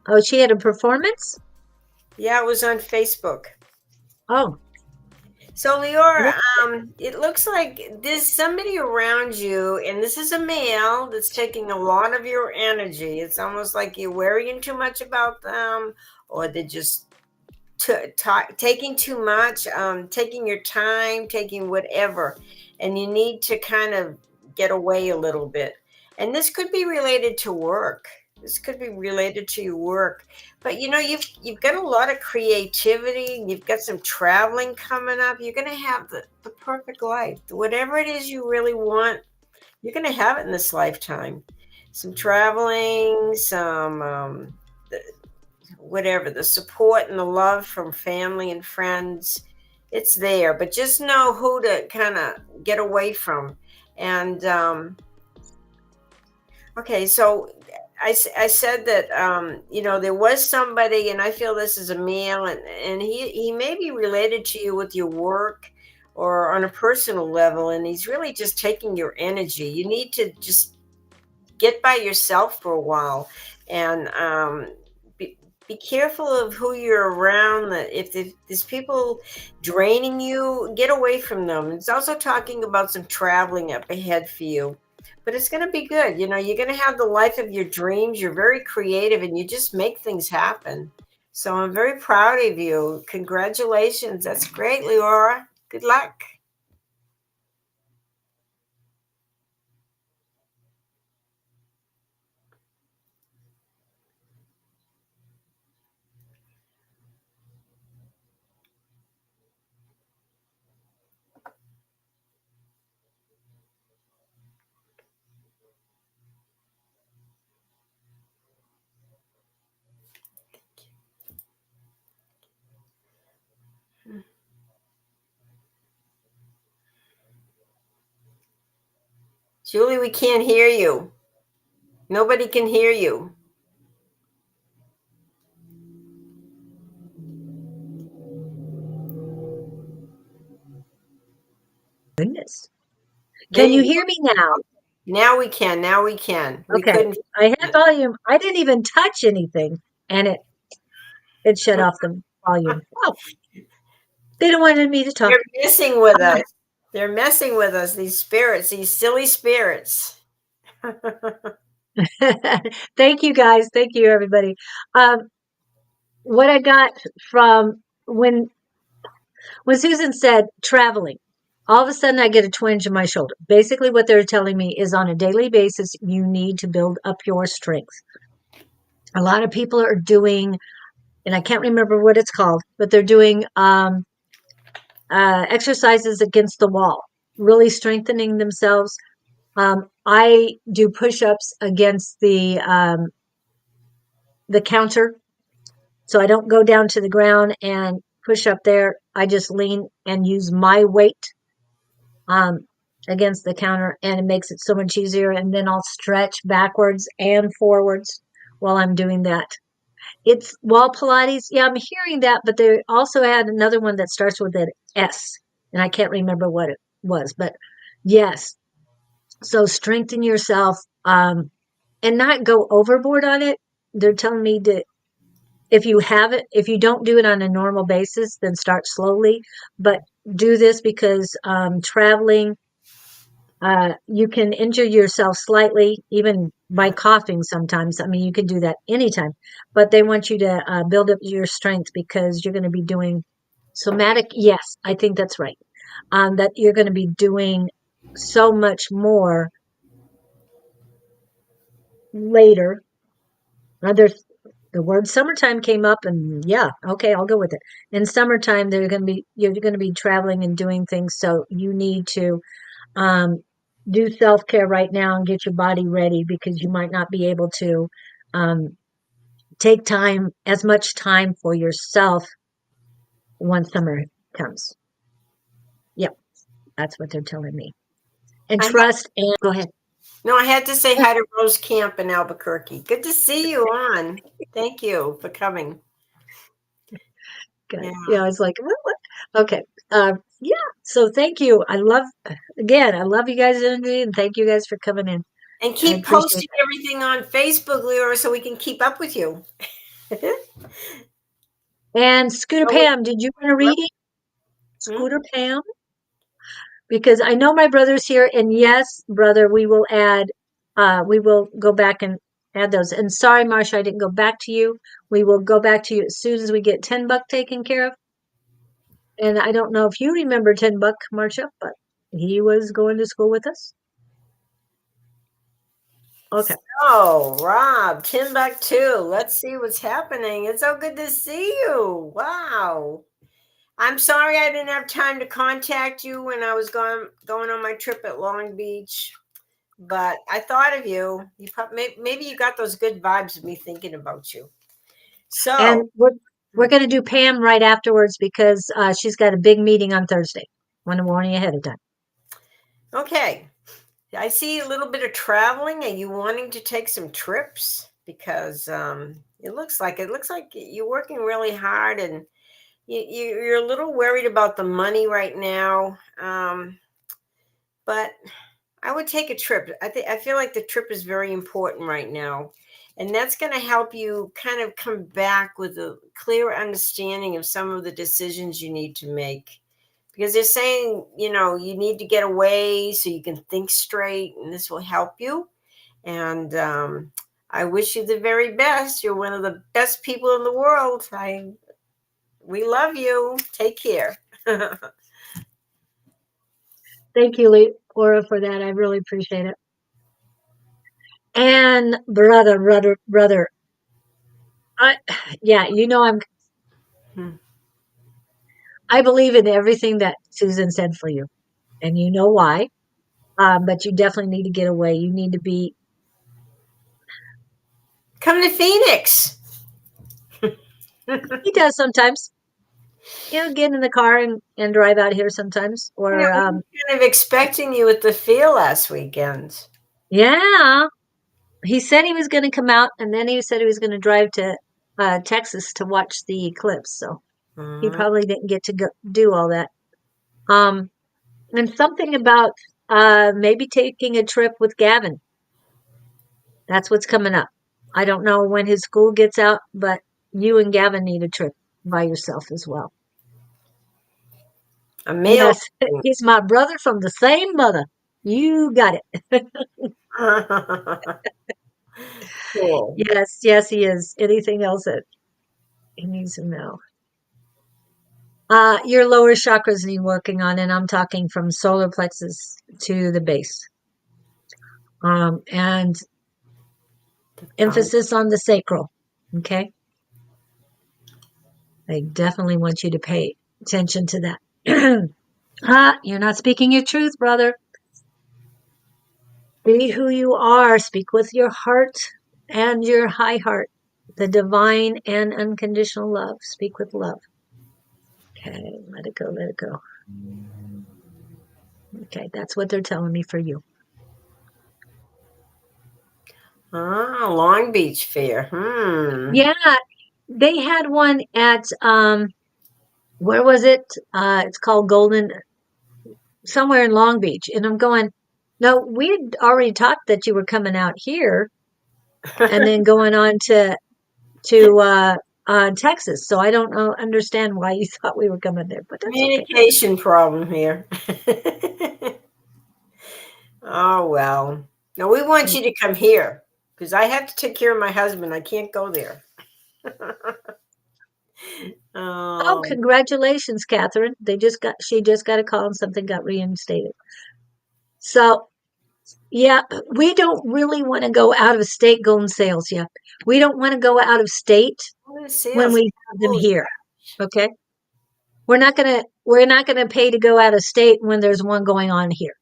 B: Oh, she had a performance?
A: Yeah, it was on Facebook.
B: Oh.
A: So, Leora, it looks like there's somebody around you, and this is a male that's taking a lot of your energy. It's almost like you're worrying too much about them, or they're just taking too much, taking your time, taking whatever, and you need to kind of get away a little bit. And this could be related to work. This could be related to your work. But you've got a lot of creativity. You've got some traveling coming up. You're going to have the perfect life. Whatever it is you really want, you're going to have it in this lifetime. Some traveling, some whatever, the support and the love from family and friends, it's there. But just know who to kind of get away from. And okay, so I said that there was somebody, and I feel this is a male, and he may be related to you with your work or on a personal level, and he's really just taking your energy. You need to just get by yourself for a while, and be careful of who you're around. If there's people draining you, get away from them. It's also talking about some traveling up ahead for you. But it's going to be good. You're going to have the life of your dreams. You're very creative, and you just make things happen. So I'm very proud of you. Congratulations. That's great, Leora. Good luck. Julie, we can't hear you. Nobody can hear you.
B: Goodness. Can you hear me now?
A: Now we can. Now we can. We
B: Okay.
A: couldn't.
B: I had volume. I didn't even touch anything, and it shut off the volume. Oh, they don't want me to talk.
A: They're messing with us. They're messing with us. These spirits, these silly spirits.
B: Thank you, guys. Thank you, everybody. What I got from when Susan said traveling, all of a sudden I get a twinge in my shoulder. Basically, what they're telling me is on a daily basis, you need to build up your strength. A lot of people are doing, and I can't remember what it's called, but they're doing exercises against the wall, really strengthening themselves. I do push-ups against the counter, so I don't go down to the ground and push up there. I just lean and use my weight against the counter, and it makes it so much easier. And then I'll stretch backwards and forwards while I'm doing that. It's wall Pilates. Yeah, I'm hearing that, but they also had another one that starts with an S, and I can't remember what it was, but yes. So strengthen yourself, and not go overboard on it. They're telling me to, if you don't do it on a normal basis, then start slowly, but do this because traveling, you can injure yourself slightly, even by coughing sometimes. I mean, you can do that anytime, but they want you to build up your strength because you're going to be doing somatic. Yes, I think that's right. That you're going to be doing so much more later. There's the word summertime came up, and yeah, okay, I'll go with it. In summertime, you're going to be traveling and doing things, so you need to do self-care right now and get your body ready because you might not be able to take as much time for yourself once summer comes. Yep, that's what they're telling me. And trust and go ahead.
A: No, I had to say hi to Rose Camp in Albuquerque. Good to see you on. Thank you for coming.
B: Good. Yeah, I was like, what? Okay. Yeah. So thank you. I love you guys, and thank you guys for coming in.
A: And keep posting everything on Facebook, Leora, so we can keep up with you.
B: And Scooter Pam, did you want to read it? Scooter Pam? Because I know my brother's here, and yes, brother, we will go back and add those. And sorry, Marsha, I didn't go back to you. We will go back to you as soon as we get 10 Buck taken care of. And I don't know if you remember 10 Buck, Marsha, but he was going to school with us. Okay.
A: Oh, Rob, Timbuktu. Let's see what's happening. It's so good to see you. Wow. I'm sorry I didn't have time to contact you when I was going on my trip at Long Beach, but I thought of you. Maybe you got those good vibes of me thinking about you. So,
B: and we're going to do Pam right afterwards because she's got a big meeting on Thursday. Want to warn you ahead of time.
A: Okay. I see a little bit of traveling. Are you wanting to take some trips? Because it looks like you're working really hard, and you're a little worried about the money right now. But I would take a trip. I feel like the trip is very important right now, and that's going to help you kind of come back with a clear understanding of some of the decisions you need to make. Because they're saying, you need to get away so you can think straight, and this will help you. And I wish you the very best. You're one of the best people in the world. We love you. Take care.
B: Thank you, Laura, for that. I really appreciate it. And brother, I believe in everything that Susan said for you, and you know why. But you definitely need to get away. You need to be.
A: Come to Phoenix.
B: He does sometimes. get in the car and drive out here sometimes.
A: We
B: Or
A: were kind of expecting you at the field last weekend.
B: yeah, he said he was going to come out, and then he said he was going to drive to Texas to watch the eclipse. So he probably didn't get to do all that. And something about maybe taking a trip with Gavin. That's what's coming up. I don't know when his school gets out, but you and Gavin need a trip by yourself as well.
A: A meal.
B: Yes, he's my brother from the same mother. You got it.
A: Cool.
B: Yes, he is. Anything else that he needs to know? Your lower chakras need working on, and I'm talking from solar plexus to the base. And emphasis on the sacral. Okay. I definitely want you to pay attention to that. You're not speaking your truth, brother. Be who you are. Speak with your heart and your high heart. The divine and unconditional love. Speak with love. Okay, let it go, let it go. Okay, that's what they're telling me for you.
A: Long Beach Fair.
B: Yeah, they had one at where was it? It's called Golden, somewhere in Long Beach. And I'm going, no, we had already talked that you were coming out here and then going on to Texas. So I don't understand why you thought we were coming there, but that's okay.
A: Communication problem here. Oh, well. No, we want you to come here because I have to take care of my husband. I can't go there.
B: Oh, congratulations, Catherine. She just got a call and something got reinstated. So yeah, we don't really want to go out of state going sales yet. We don't want to go out of state when we have them here. Okay. We're not gonna pay to go out of state when there's one going on here.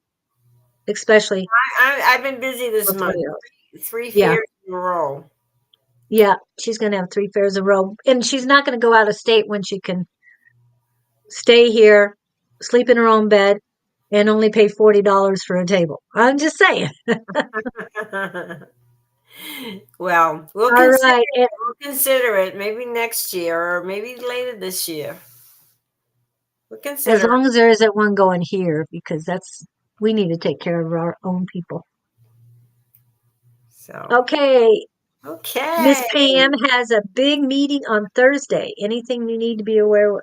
B: Especially
A: I've been busy this month. 3 fairs in a row.
B: Yeah, she's gonna have 3 fairs in a row. And she's not gonna go out of state when she can stay here, sleep in her own bed, and only pay $40 for a table. I'm just saying.
A: Well, we'll consider it maybe next year or maybe later this year. We'll consider
B: as long as there isn't one going here, because we need to take care of our own people.
A: So
B: okay. Miss
A: Okay.
B: Pam has a big meeting on Thursday. Anything you need to be aware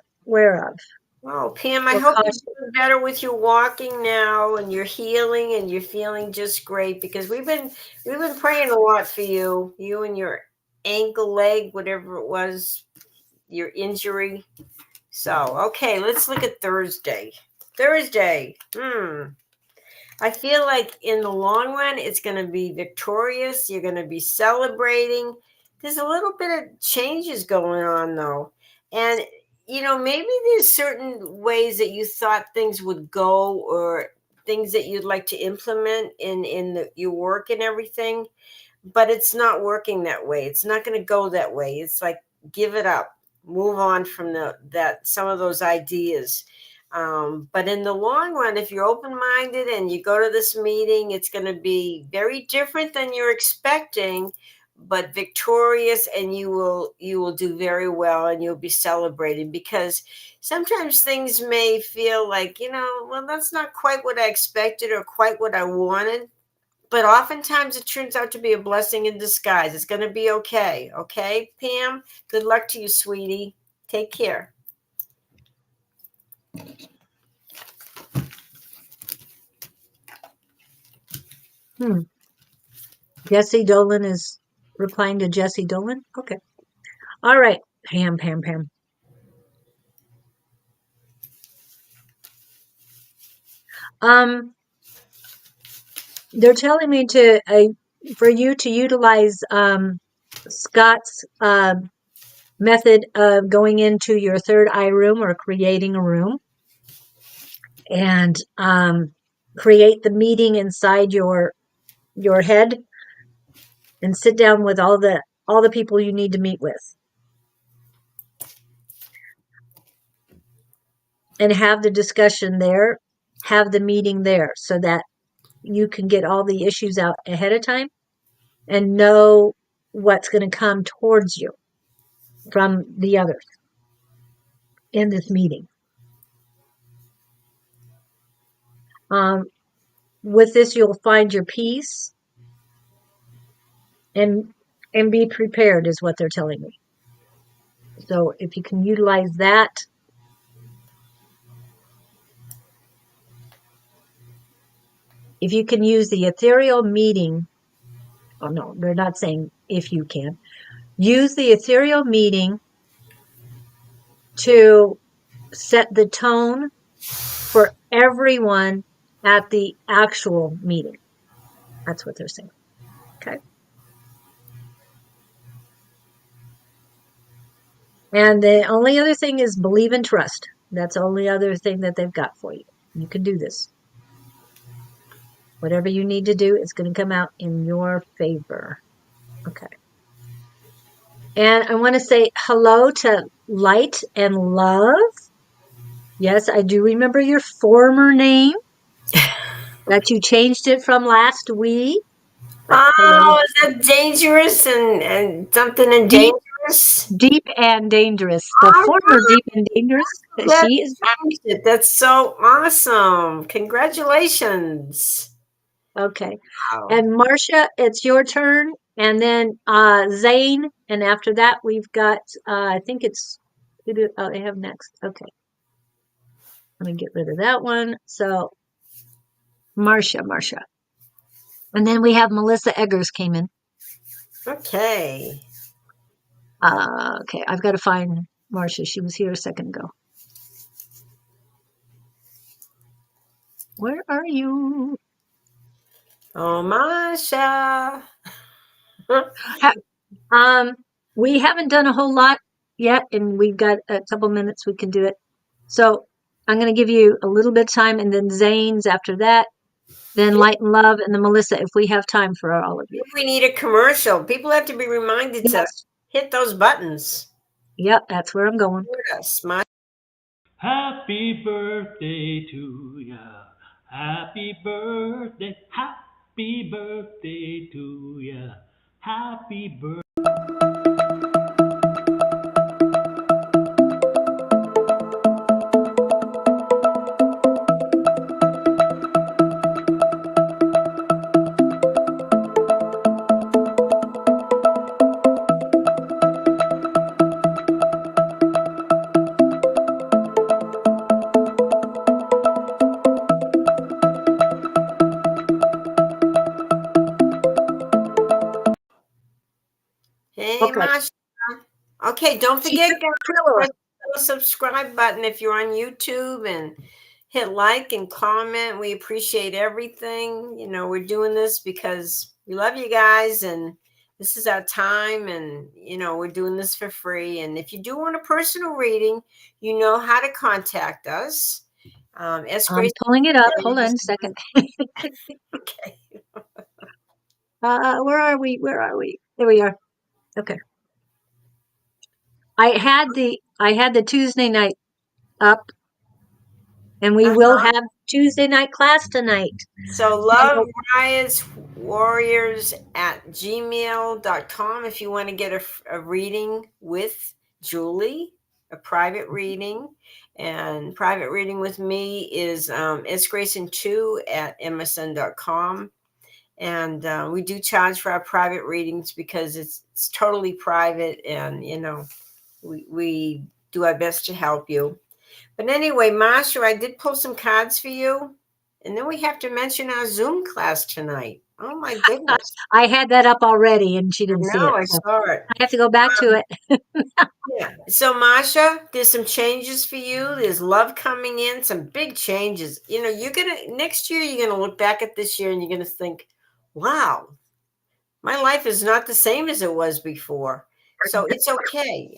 B: of?
A: Oh, Pam, I hope you're doing better with your walking now and you're healing and you're feeling just great because we've been praying a lot for you and your ankle, leg, whatever it was, your injury. So, okay, let's look at Thursday. I feel like in the long run, it's going to be victorious. You're going to be celebrating. There's a little bit of changes going on, though. And, maybe there's certain ways that you thought things would go or things that you'd like to implement in your work and everything. But it's not working that way. It's not going to go that way. It's like, give it up. Move on from some of those ideas. But in the long run, if you're open-minded and you go to this meeting, it's going to be very different than you're expecting, but victorious, and you will do very well and you'll be celebrated because sometimes things may feel like, well, that's not quite what I expected or quite what I wanted. But oftentimes it turns out to be a blessing in disguise. It's going to be okay. Okay, Pam? Good luck to you, sweetie. Take care.
B: Jesse Dolan is replying to Jesse Dolan? Okay. All right. Pam. They're telling me for you to utilize Scott's method of going into your third eye room or creating a room and create the meeting inside your head and sit down with all the people you need to meet with. and have the discussion there, have the meeting there so that you can get all the issues out ahead of time and know what's going to come towards you from the others in this meeting. With this, you'll find your peace and be prepared is what they're telling me. So if you can utilize that, if you can use the ethereal meeting, oh no, they're not saying if you can, use the ethereal meeting to set the tone for everyone at the actual meeting. That's what they're saying. Okay. And the only other thing is believe and trust. That's the only other thing that they've got for you. You can do this. Whatever you need to do, it's going to come out in your favor. Okay. And I want to say hello to Light and Love. Yes, I do remember your former name that you changed it from last week.
A: Oh, is that dangerous and something and dangerous?
B: Deep and dangerous. The former Deep and dangerous. She is back.
A: That's so awesome. Congratulations.
B: Okay.
A: Wow.
B: And Marcia, it's your turn. And then Zane. And after that, we've got, I think it's, oh, they have next. Okay. Let me get rid of that one. So Marcia. And then we have Melissa Eggers came in.
A: Okay.
B: Okay, I've got to find Marcia. She was here a second ago. Where are you?
A: Oh, Marcia.
B: We haven't done a whole lot yet, and we've got a couple minutes we can do it. So I'm going to give you a little bit of time, and then Zane's after that, then Light and Love, and then Melissa, if we have time for all of you.
A: We need a commercial. People have to be reminded to hit those buttons.
B: Yep, that's where I'm going.
C: Happy birthday to ya. Happy birthday. Happy birthday to ya. Happy birthday.
A: Hey, Masha. Okay, don't forget, guys, press the subscribe button if you're on YouTube and hit like and comment. We appreciate everything. You know, we're doing this because we love you guys and this is our time and, you know, we're doing this for free. And if you do want a personal reading, you know how to contact us.
B: I'm pulling it up. Hold on a second.
A: Okay.
B: Where are we? There we are. Okay. I had the Tuesday night up, and we will have Tuesday night class tonight.
A: So love Riot's Warriors at gmail.com if you want to get a reading with Julie, a private reading. And private reading with me is it's Grayson2 at msn.com. And we do charge for our private readings because it's totally private and, you know, we do our best to help you. But anyway, Masha, I did pull some cards for you. And then we have to mention our Zoom class tonight. Oh, my goodness.
B: I had that up already, and she didn't see it.
A: I saw it.
B: I have to go back to it.
A: Yeah. So, Masha, there's some changes for you. There's love coming in, some big changes. You know, next year, you're going to look back at this year and you're going to think, wow, my life is not the same as it was before. So it's okay.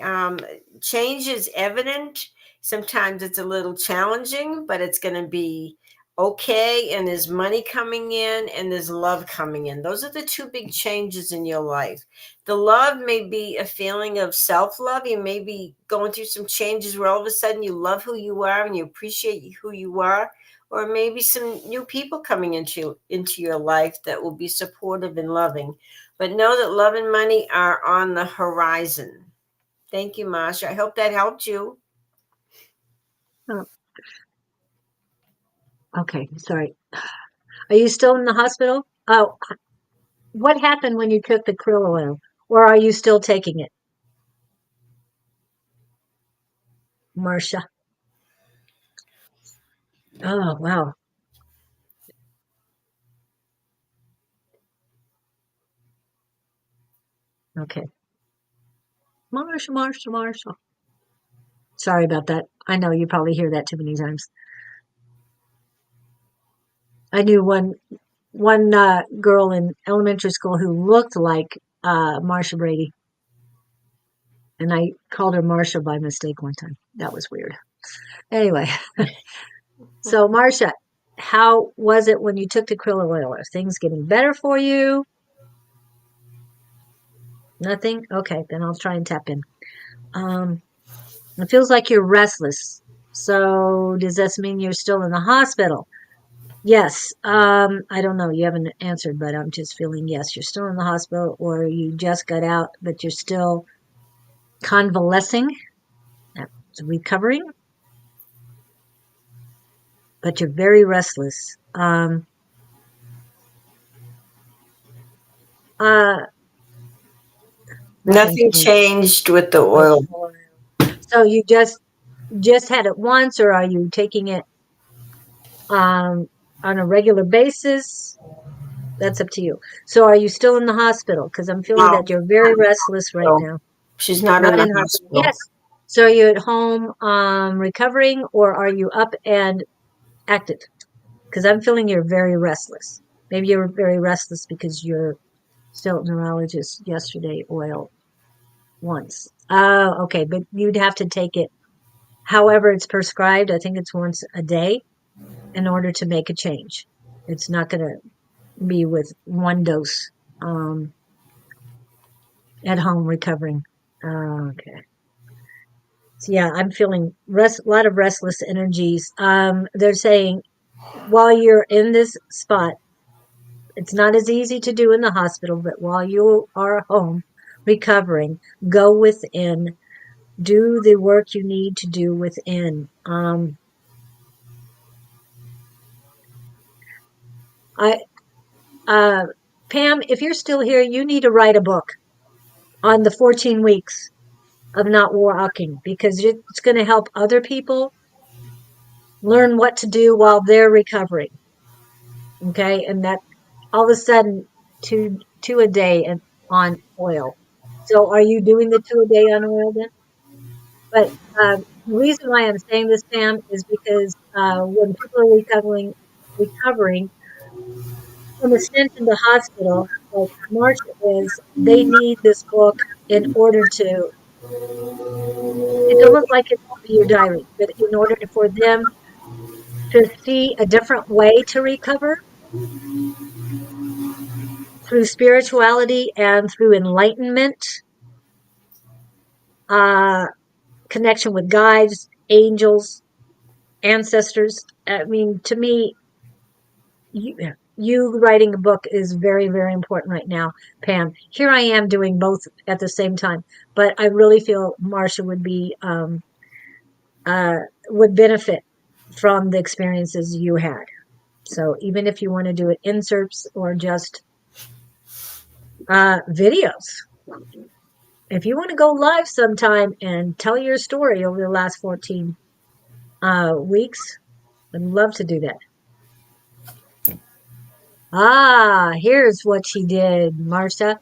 A: Change is evident. Sometimes it's a little challenging, but it's going to be okay, and there's money coming in and there's love coming in. Those are the two big changes in your life. The love may be a feeling of self-love. You may be going through some changes where all of a sudden you love who you are and you appreciate who you are, or maybe some new people coming into your life that will be supportive and loving. But know that love and money are on the horizon. Thank you, Masha. I hope that helped you.
B: Oh, okay, sorry. Are you still in the hospital? Oh, what happened when you took the krill oil? Or are you still taking it? Marcia. Oh, wow. Okay. Marsha. Sorry about that. I know you probably hear that too many times. I knew one girl in elementary school who looked like Marsha Brady, and I called her Marsha by mistake one time. That was weird. Anyway, so Marsha, how was it when you took the krill oil? Are things getting better for you? Nothing? Okay, then I'll try and tap in. It feels like you're restless. So does this mean you're still in the hospital? Yes. I don't know. You haven't answered, but I'm just feeling yes, you're still in the hospital, or you just got out, but you're still convalescing, recovering, but you're very restless.
A: Nothing changed with the oil.
B: So you just had it once, or are you taking it on a regular basis? That's up to you. So are you still in the hospital? Because I'm feeling that you're very restless right now.
A: She's not in the hospital.
B: Yes. So are you at home recovering, or are you up and active? Because I'm feeling you're very restless. Maybe you're very restless because your felt neurologist yesterday oil once. Oh, okay. But you'd have to take it however it's prescribed. I think it's once a day in order to make a change. It's not going to be with one dose at home recovering. Okay. So yeah, I'm feeling a lot of restless energies. They're saying while you're in this spot, it's not as easy to do in the hospital, but while you are home recovering, go within, do the work you need to do within. Pam, if you're still here, you need to write a book on the 14 weeks of not walking, because it's going to help other people learn what to do while they're recovering. Okay. And that all of a sudden two a day on oil. So are you doing the 2 a day on oil then? But the reason why I'm saying this, Pam, is because when people are recovering from a stint in the hospital, like Marsha is, they need this book in order to. It's almost like it will be your diary, but in order for them to see a different way to recover through spirituality and through enlightenment, connection with guides, angels, ancestors. I mean, to me, you writing a book is very, very important right now, Pam. Here I am doing both at the same time, but I really feel Marsha would benefit from the experiences you had. So even if you want to do it inserts or just videos, if you want to go live sometime and tell your story over the last 14 weeks, I'd love to do that. Here's what she did, Marsha.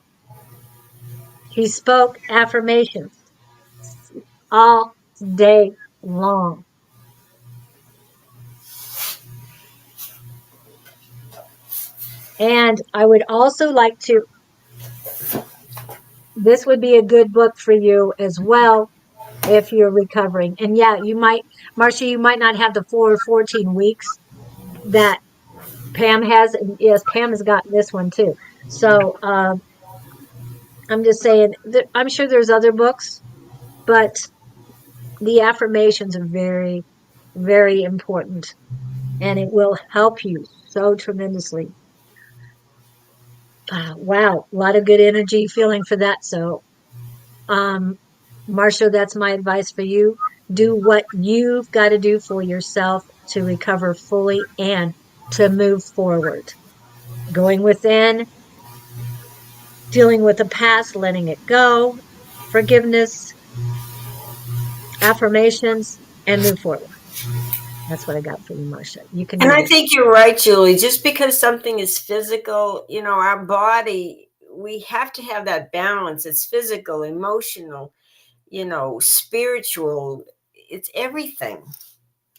B: She spoke affirmations all day long. And I would also like to, this would be a good book for you as well if you're recovering. And yeah, you might, Marcia, you might not have the full 14 weeks, that Pam has. And yes, Pam has gotten this one too. So I'm just saying, I'm sure there's other books, but the affirmations are very, very important, and it will help you so tremendously. Wow, a lot of good energy feeling for that. So, Marcia, that's my advice for you. Do what you've got to do for yourself to recover fully and to move forward. Going within, dealing with the past, letting it go, forgiveness, affirmations, and move forward. That's what I got for you, Marcia. You can
A: And
B: do
A: I
B: this.
A: think you're right, Julie. Just because something is physical, our body, we have to have that balance. It's physical, emotional, spiritual. It's everything.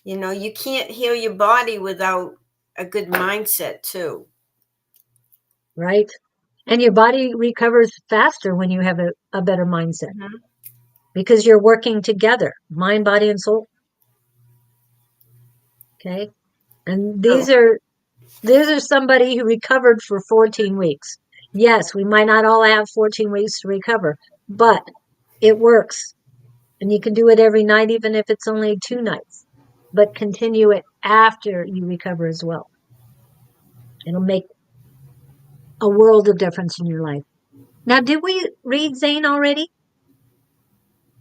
A: You can't heal your body without a good mindset, too.
B: Right? And your body recovers faster when you have a better mindset
A: Mm-hmm.
B: because you're working together, mind, body, and soul. Okay. And
A: True.
B: these are somebody who recovered for 14 weeks. Yes, we might not all have 14 weeks to recover, but it works. And you can do it every night, even if it's only 2 nights, but continue it after you recover as well. It'll make a world of difference in your life. Now, did we read Zane already?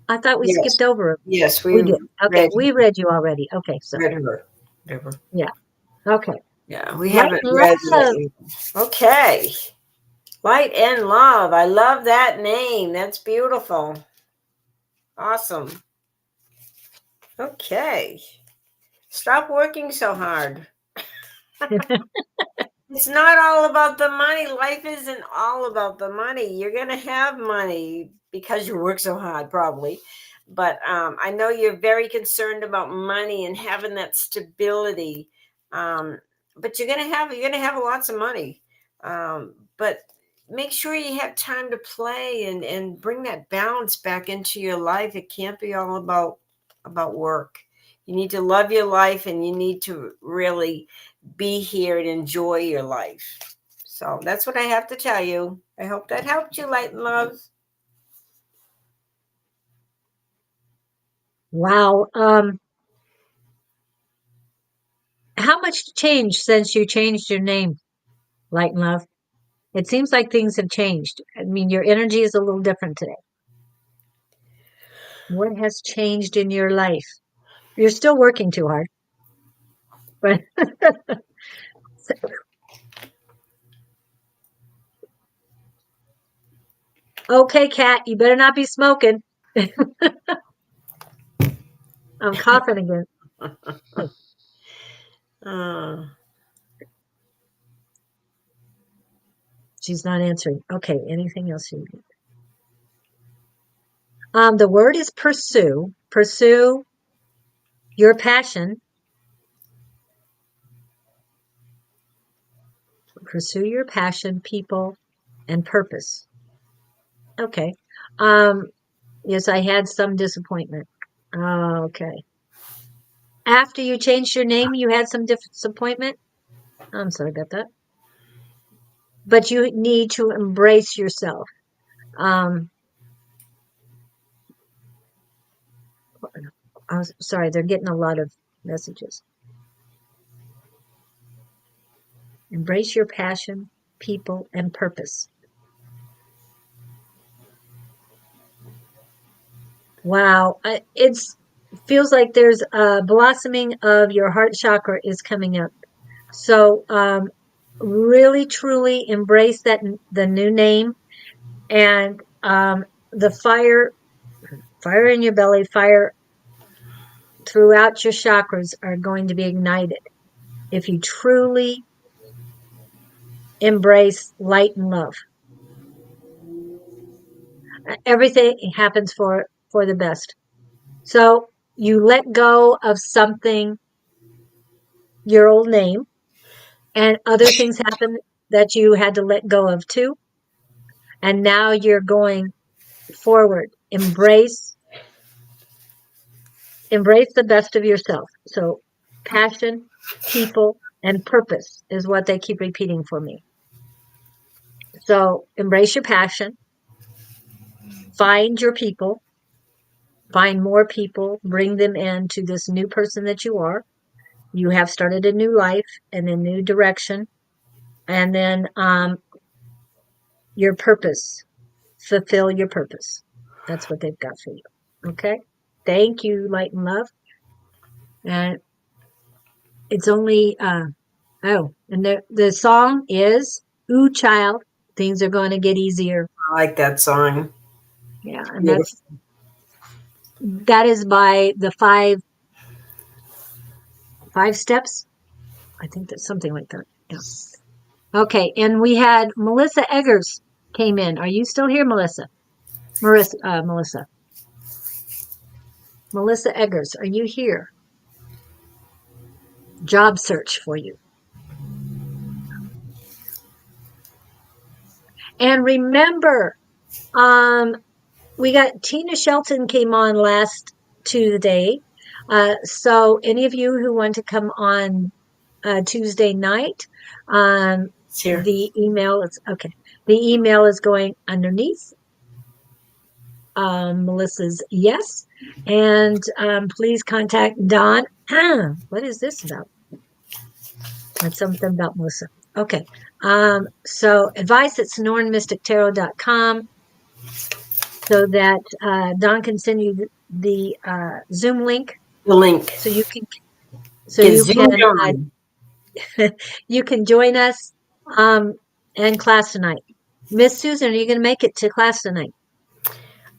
B: I thought we
A: Yes.
B: skipped over him.
A: Yes,
B: We
A: we
B: did. Okay,
A: read
B: we read you already. Okay, so
A: read her. Whatever.
B: yeah. Okay.
A: Yeah, we
B: Light
A: haven't
B: and
A: read
B: love.
A: Light. Okay. Light and Love. I love that name. That's beautiful. Awesome. Okay. Stop working so hard. It's not all about the money. Life isn't all about the money. You're going to have money because you work so hard, probably. But I know you're very concerned about money and having that stability. But you're gonna have lots of money. But make sure you have time to play and bring that balance back into your life. It can't be all about work. You need to love your life, and you need to really be here and enjoy your life. So that's what I have to tell you. I hope that helped you, Light and Love.
B: Wow. How much changed since you changed your name, Light and Love? It seems like things have changed. I mean, your energy is a little different today. What has changed in your life? You're still working too hard, but okay, Kat, you better not be smoking. I'm coughing again.
A: Uh,
B: She's not answering. Okay, anything else you need? The word is pursue. Pursue your passion. Pursue your passion, people, and purpose. Okay. Um, yes, I had some disappointment. Okay. After you changed your name, you had some disappointment. I'm sorry about that. But you need to embrace yourself. Um, I'm sorry, they're getting a lot of messages. Embrace your passion, people, and purpose. Wow, it's feels like there's a blossoming of your heart chakra is coming up. So, really, truly embrace the new name and the fire in your belly, fire throughout your chakras are going to be ignited if you truly embrace light and love. Everything happens for the best. So you let go of something, your old name, and other things happen that you had to let go of too. And now you're going forward. Embrace the best of yourself. So passion, people, and purpose is what they keep repeating for me. So embrace your passion, find your people, find more people, bring them into this new person that you are. You have started a new life and a new direction. And then your purpose, fulfill your purpose. That's what they've got for you. Okay. Thank you, light and love. And it's only, and the song is Ooh Child, Things Are Going to Get Easier.
A: I like that song.
B: Yeah. And that is by the five steps. I think that's something like that. Yeah. Okay. And we had Melissa Eggers came in. Are you still here, Melissa? Melissa. Melissa Eggers, are you here? Job search for you. And remember, we got Tina Shelton came on last Tuesday. So any of you who want to come on Tuesday night, the email is okay. The email is going underneath Melissa's yes, and please contact Don. What is this about? That's something about Melissa. Okay. So advice at sonoranmystictarot.com so that Don can send you the Zoom link.
A: The link.
B: So you can you can join us in class tonight. Miss Susan, are you going to make it to class tonight?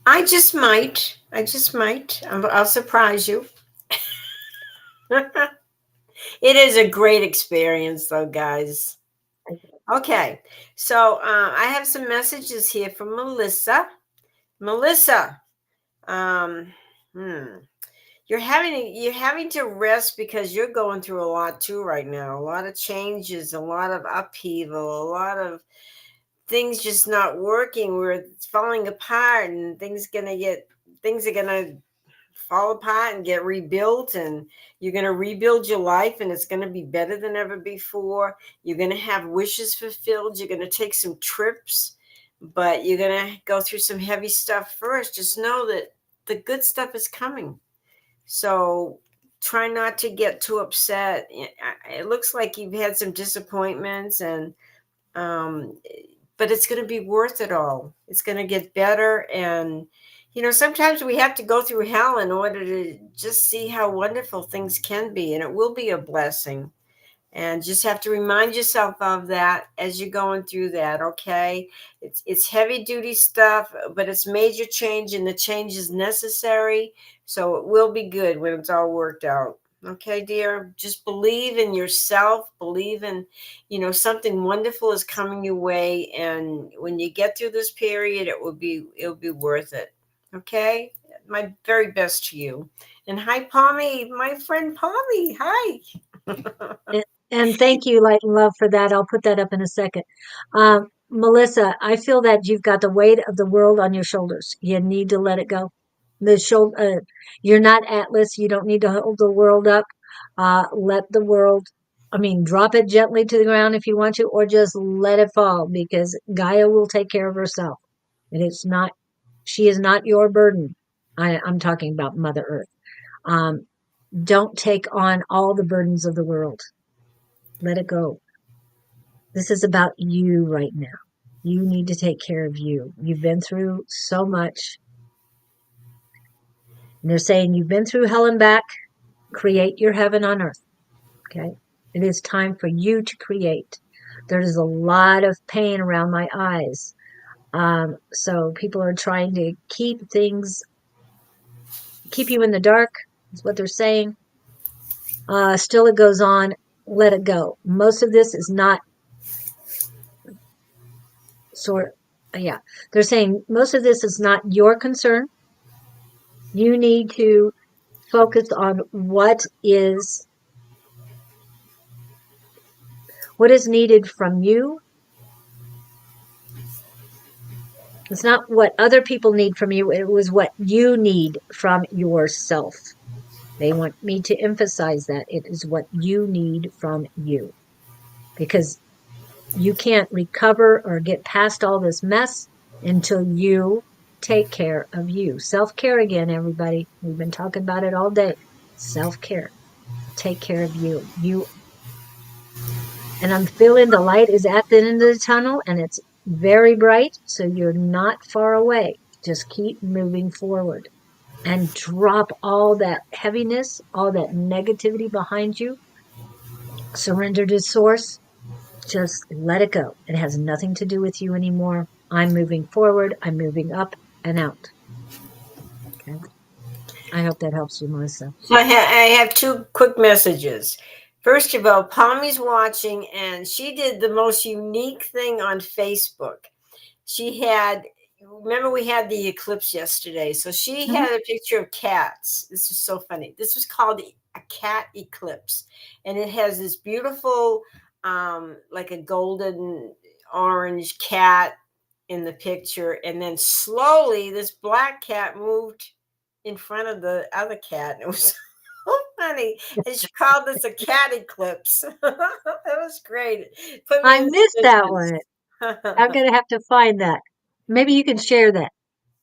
A: I just might. I'll surprise you. It is a great experience, though, guys. Okay, so I have some messages here from Melissa. Melissa, you're having to rest because you're going through a lot too right now. A lot of changes, a lot of upheaval, a lot of things just not working. We're falling apart, and things are gonna fall apart and get rebuilt, and you're going to rebuild your life, and it's going to be better than ever before. You're going to have wishes fulfilled. You're going to take some trips, but you're going to go through some heavy stuff first. Just know that the good stuff is coming. So try not to get too upset. It looks like you've had some disappointments, and but it's going to be worth it all. It's going to get better. And sometimes we have to go through hell in order to just see how wonderful things can be, and it will be a blessing. And just have to remind yourself of that as you're going through that. Okay, it's heavy duty stuff, but it's major change, and the change is necessary. So it will be good when it's all worked out. Okay, dear, just believe in yourself, believe in, something wonderful is coming your way. And when you get through this period, it'll be worth it. Okay. My very best to you. And hi, Palmy, my friend Palmy. Hi.
B: And thank you, light and love, for that. I'll put that up in a second. Melissa, I feel that you've got the weight of the world on your shoulders. You need to let it go. You're not Atlas. You don't need to hold the world up. Let the world, drop it gently to the ground if you want to, or just let it fall, because Gaia will take care of herself. And she is not your burden. I'm talking about Mother Earth. Don't take on all the burdens of the world. Let it go. This is about you right now. You need to take care of you. You've been through so much. And they're saying you've been through hell and back. Create your heaven on earth. Okay? It is time for you to create. There is a lot of pain around my eyes. So people are trying to keep you in the dark, is what they're saying. Still it goes on. Let it go. Most of this is not they're saying most of this is not your concern. You need to focus on what is needed from you. It's not what other people need from you. It was what you need from yourself. They want me to emphasize that it is what you need from you, because you can't recover or get past all this mess until you take care of you. Self-care again, everybody. We've been talking about it all day. Self-care. Take care of you. And I'm feeling the light is at the end of the tunnel and it's very bright. So you're not far away. Just keep moving forward and drop all that heaviness, all that negativity behind you. Surrender to source. Just let it go. It has nothing to do with you anymore. I'm moving forward. I'm moving up and out. Okay. I hope that helps you, Melissa.
A: So I have two quick messages. First of all, Palmy's watching, and she did the most unique thing on Facebook. She had, remember we had the eclipse yesterday, so she had a picture of cats. This was so funny. This was called a cat eclipse, and it has this beautiful, like a golden orange cat in the picture, and then slowly this black cat moved in front of the other cat. It was so funny. And she called this a cat eclipse. That was great. Put me
B: I
A: in
B: missed that
A: business.
B: one. I'm going to have to find that. Maybe you can share that.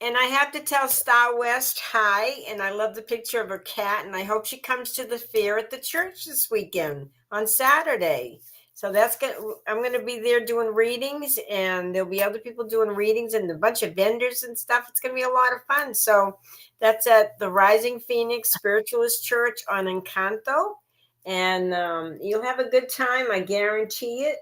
A: And I have to tell Star West hi, and I love the picture of her cat, and I hope she comes to the fair at the church this weekend on Saturday. So that's good. I'm going to be there doing readings, and there'll be other people doing readings and a bunch of vendors and stuff. It's going to be a lot of fun. So that's at the Rising Phoenix Spiritualist Church on Encanto, and you'll have a good time. I guarantee it.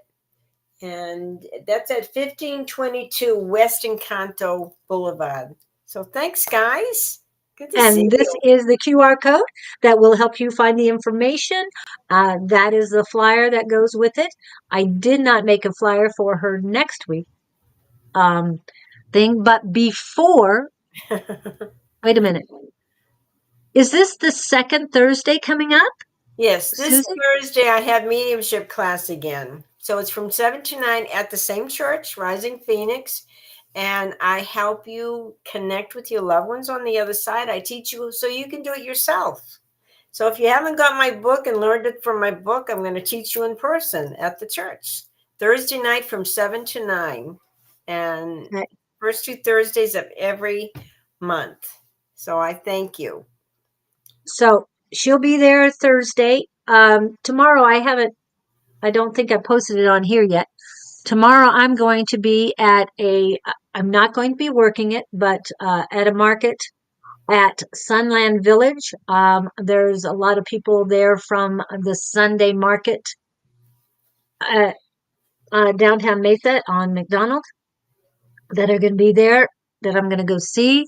A: And that's at 1522 West Encanto Boulevard. So thanks, guys. Good to see
B: And this
A: you.
B: is the QR code that will help you find the information. That is the flyer that goes with it. I did not make a flyer for her next week thing, but before, wait a minute. Is this the second Thursday coming up,
A: Yes, this
B: Susan?
A: Thursday I have mediumship class again. So it's from 7 to 9 at the same church, Rising Phoenix. And I help you connect with your loved ones on the other side. I teach you so you can do it yourself. So if you haven't got my book and learned it from my book, I'm going to teach you in person at the church Thursday night from 7 to 9. And
B: Right.
A: first two Thursdays of every month. So I thank you.
B: So she'll be there Thursday. Tomorrow I don't think I posted it on here yet. Tomorrow I'm going to be I'm not going to be working it, but at a market at Sunland Village. There's a lot of people there from the Sunday market at downtown Mesa on McDonald that are going to be there that I'm going to go see.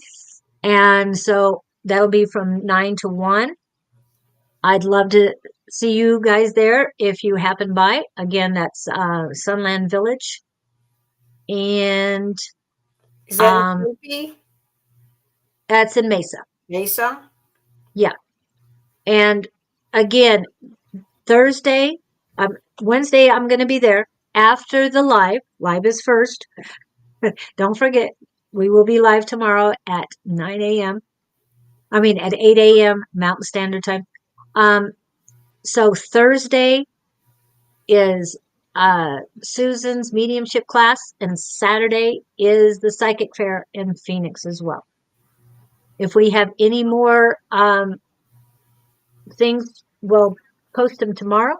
B: And so that'll be from 9 to 1. I'd love to see you guys there if you happen by. Again, that's Sunland Village. And
A: Is that in Tempe?
B: that's in Mesa.
A: Mesa?
B: Yeah. And again, Thursday, Wednesday, I'm going to be there after the live. Live is first. Don't forget, we will be live tomorrow at 9 a.m. I mean, at 8 a.m. Mountain Standard Time. So Thursday is Susan's mediumship class, and Saturday is the psychic fair in Phoenix as well. If we have any more things, we'll post them tomorrow.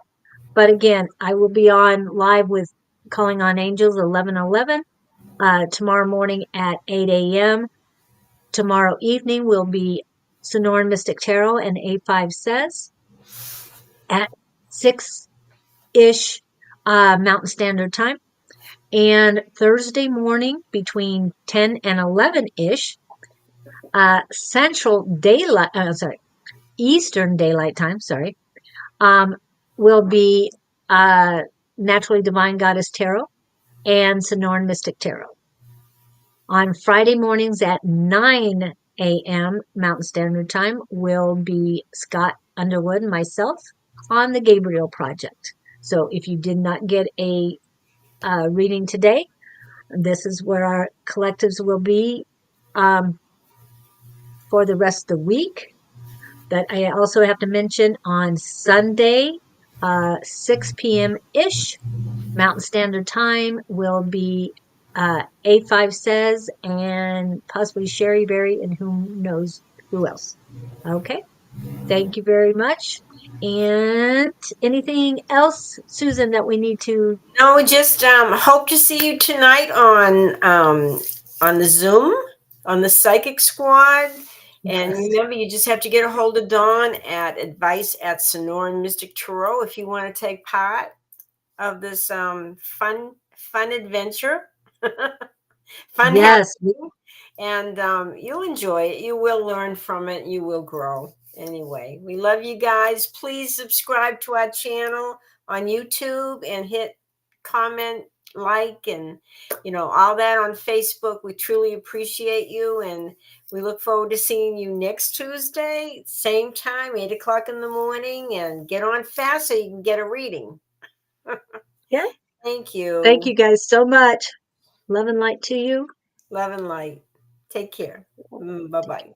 B: But again, I will be on live with Calling on Angels 11:11 tomorrow morning at 8 a.m. Tomorrow evening will be Sonoran Mystic Tarot and A5 Says at 6-ish Mountain Standard Time. And Thursday morning between 10 and 11-ish Eastern Daylight Time, will be Naturally Divine Goddess Tarot and Sonoran Mystic Tarot. On Friday mornings at 9 a.m. Mountain Standard Time will be Scott Underwood and myself on the Gabriel Project. So if you did not get a reading today, this is where our collectives will be for the rest of the week. that I also have to mention on Sunday, 6 p.m. ish, Mountain Standard Time will be 8-5 says, and possibly Sherry Berry, and who knows who else. Okay. Thank you very much. And anything else, Susan, that we need to?
A: No, we just hope to see you tonight on the Zoom on the Psychic Squad. And
B: Yes.
A: remember, you just have to get a hold of Dawn at advice@Sonoran Mystic Tarot if you want to take part of this fun adventure. Fun
B: Yes.
A: happening. And you'll enjoy it. You will learn from it. You will grow. Anyway, we love you guys. Please subscribe to our channel on YouTube and hit comment, like, and all that on Facebook. We truly appreciate you, and we look forward to seeing you next Tuesday, same time, 8 o'clock in the morning. And get on fast so you can get a reading.
B: Yeah.
A: Thank you.
B: Thank you guys so much. Love and light to you.
A: Love and light. Take care. Bye-bye.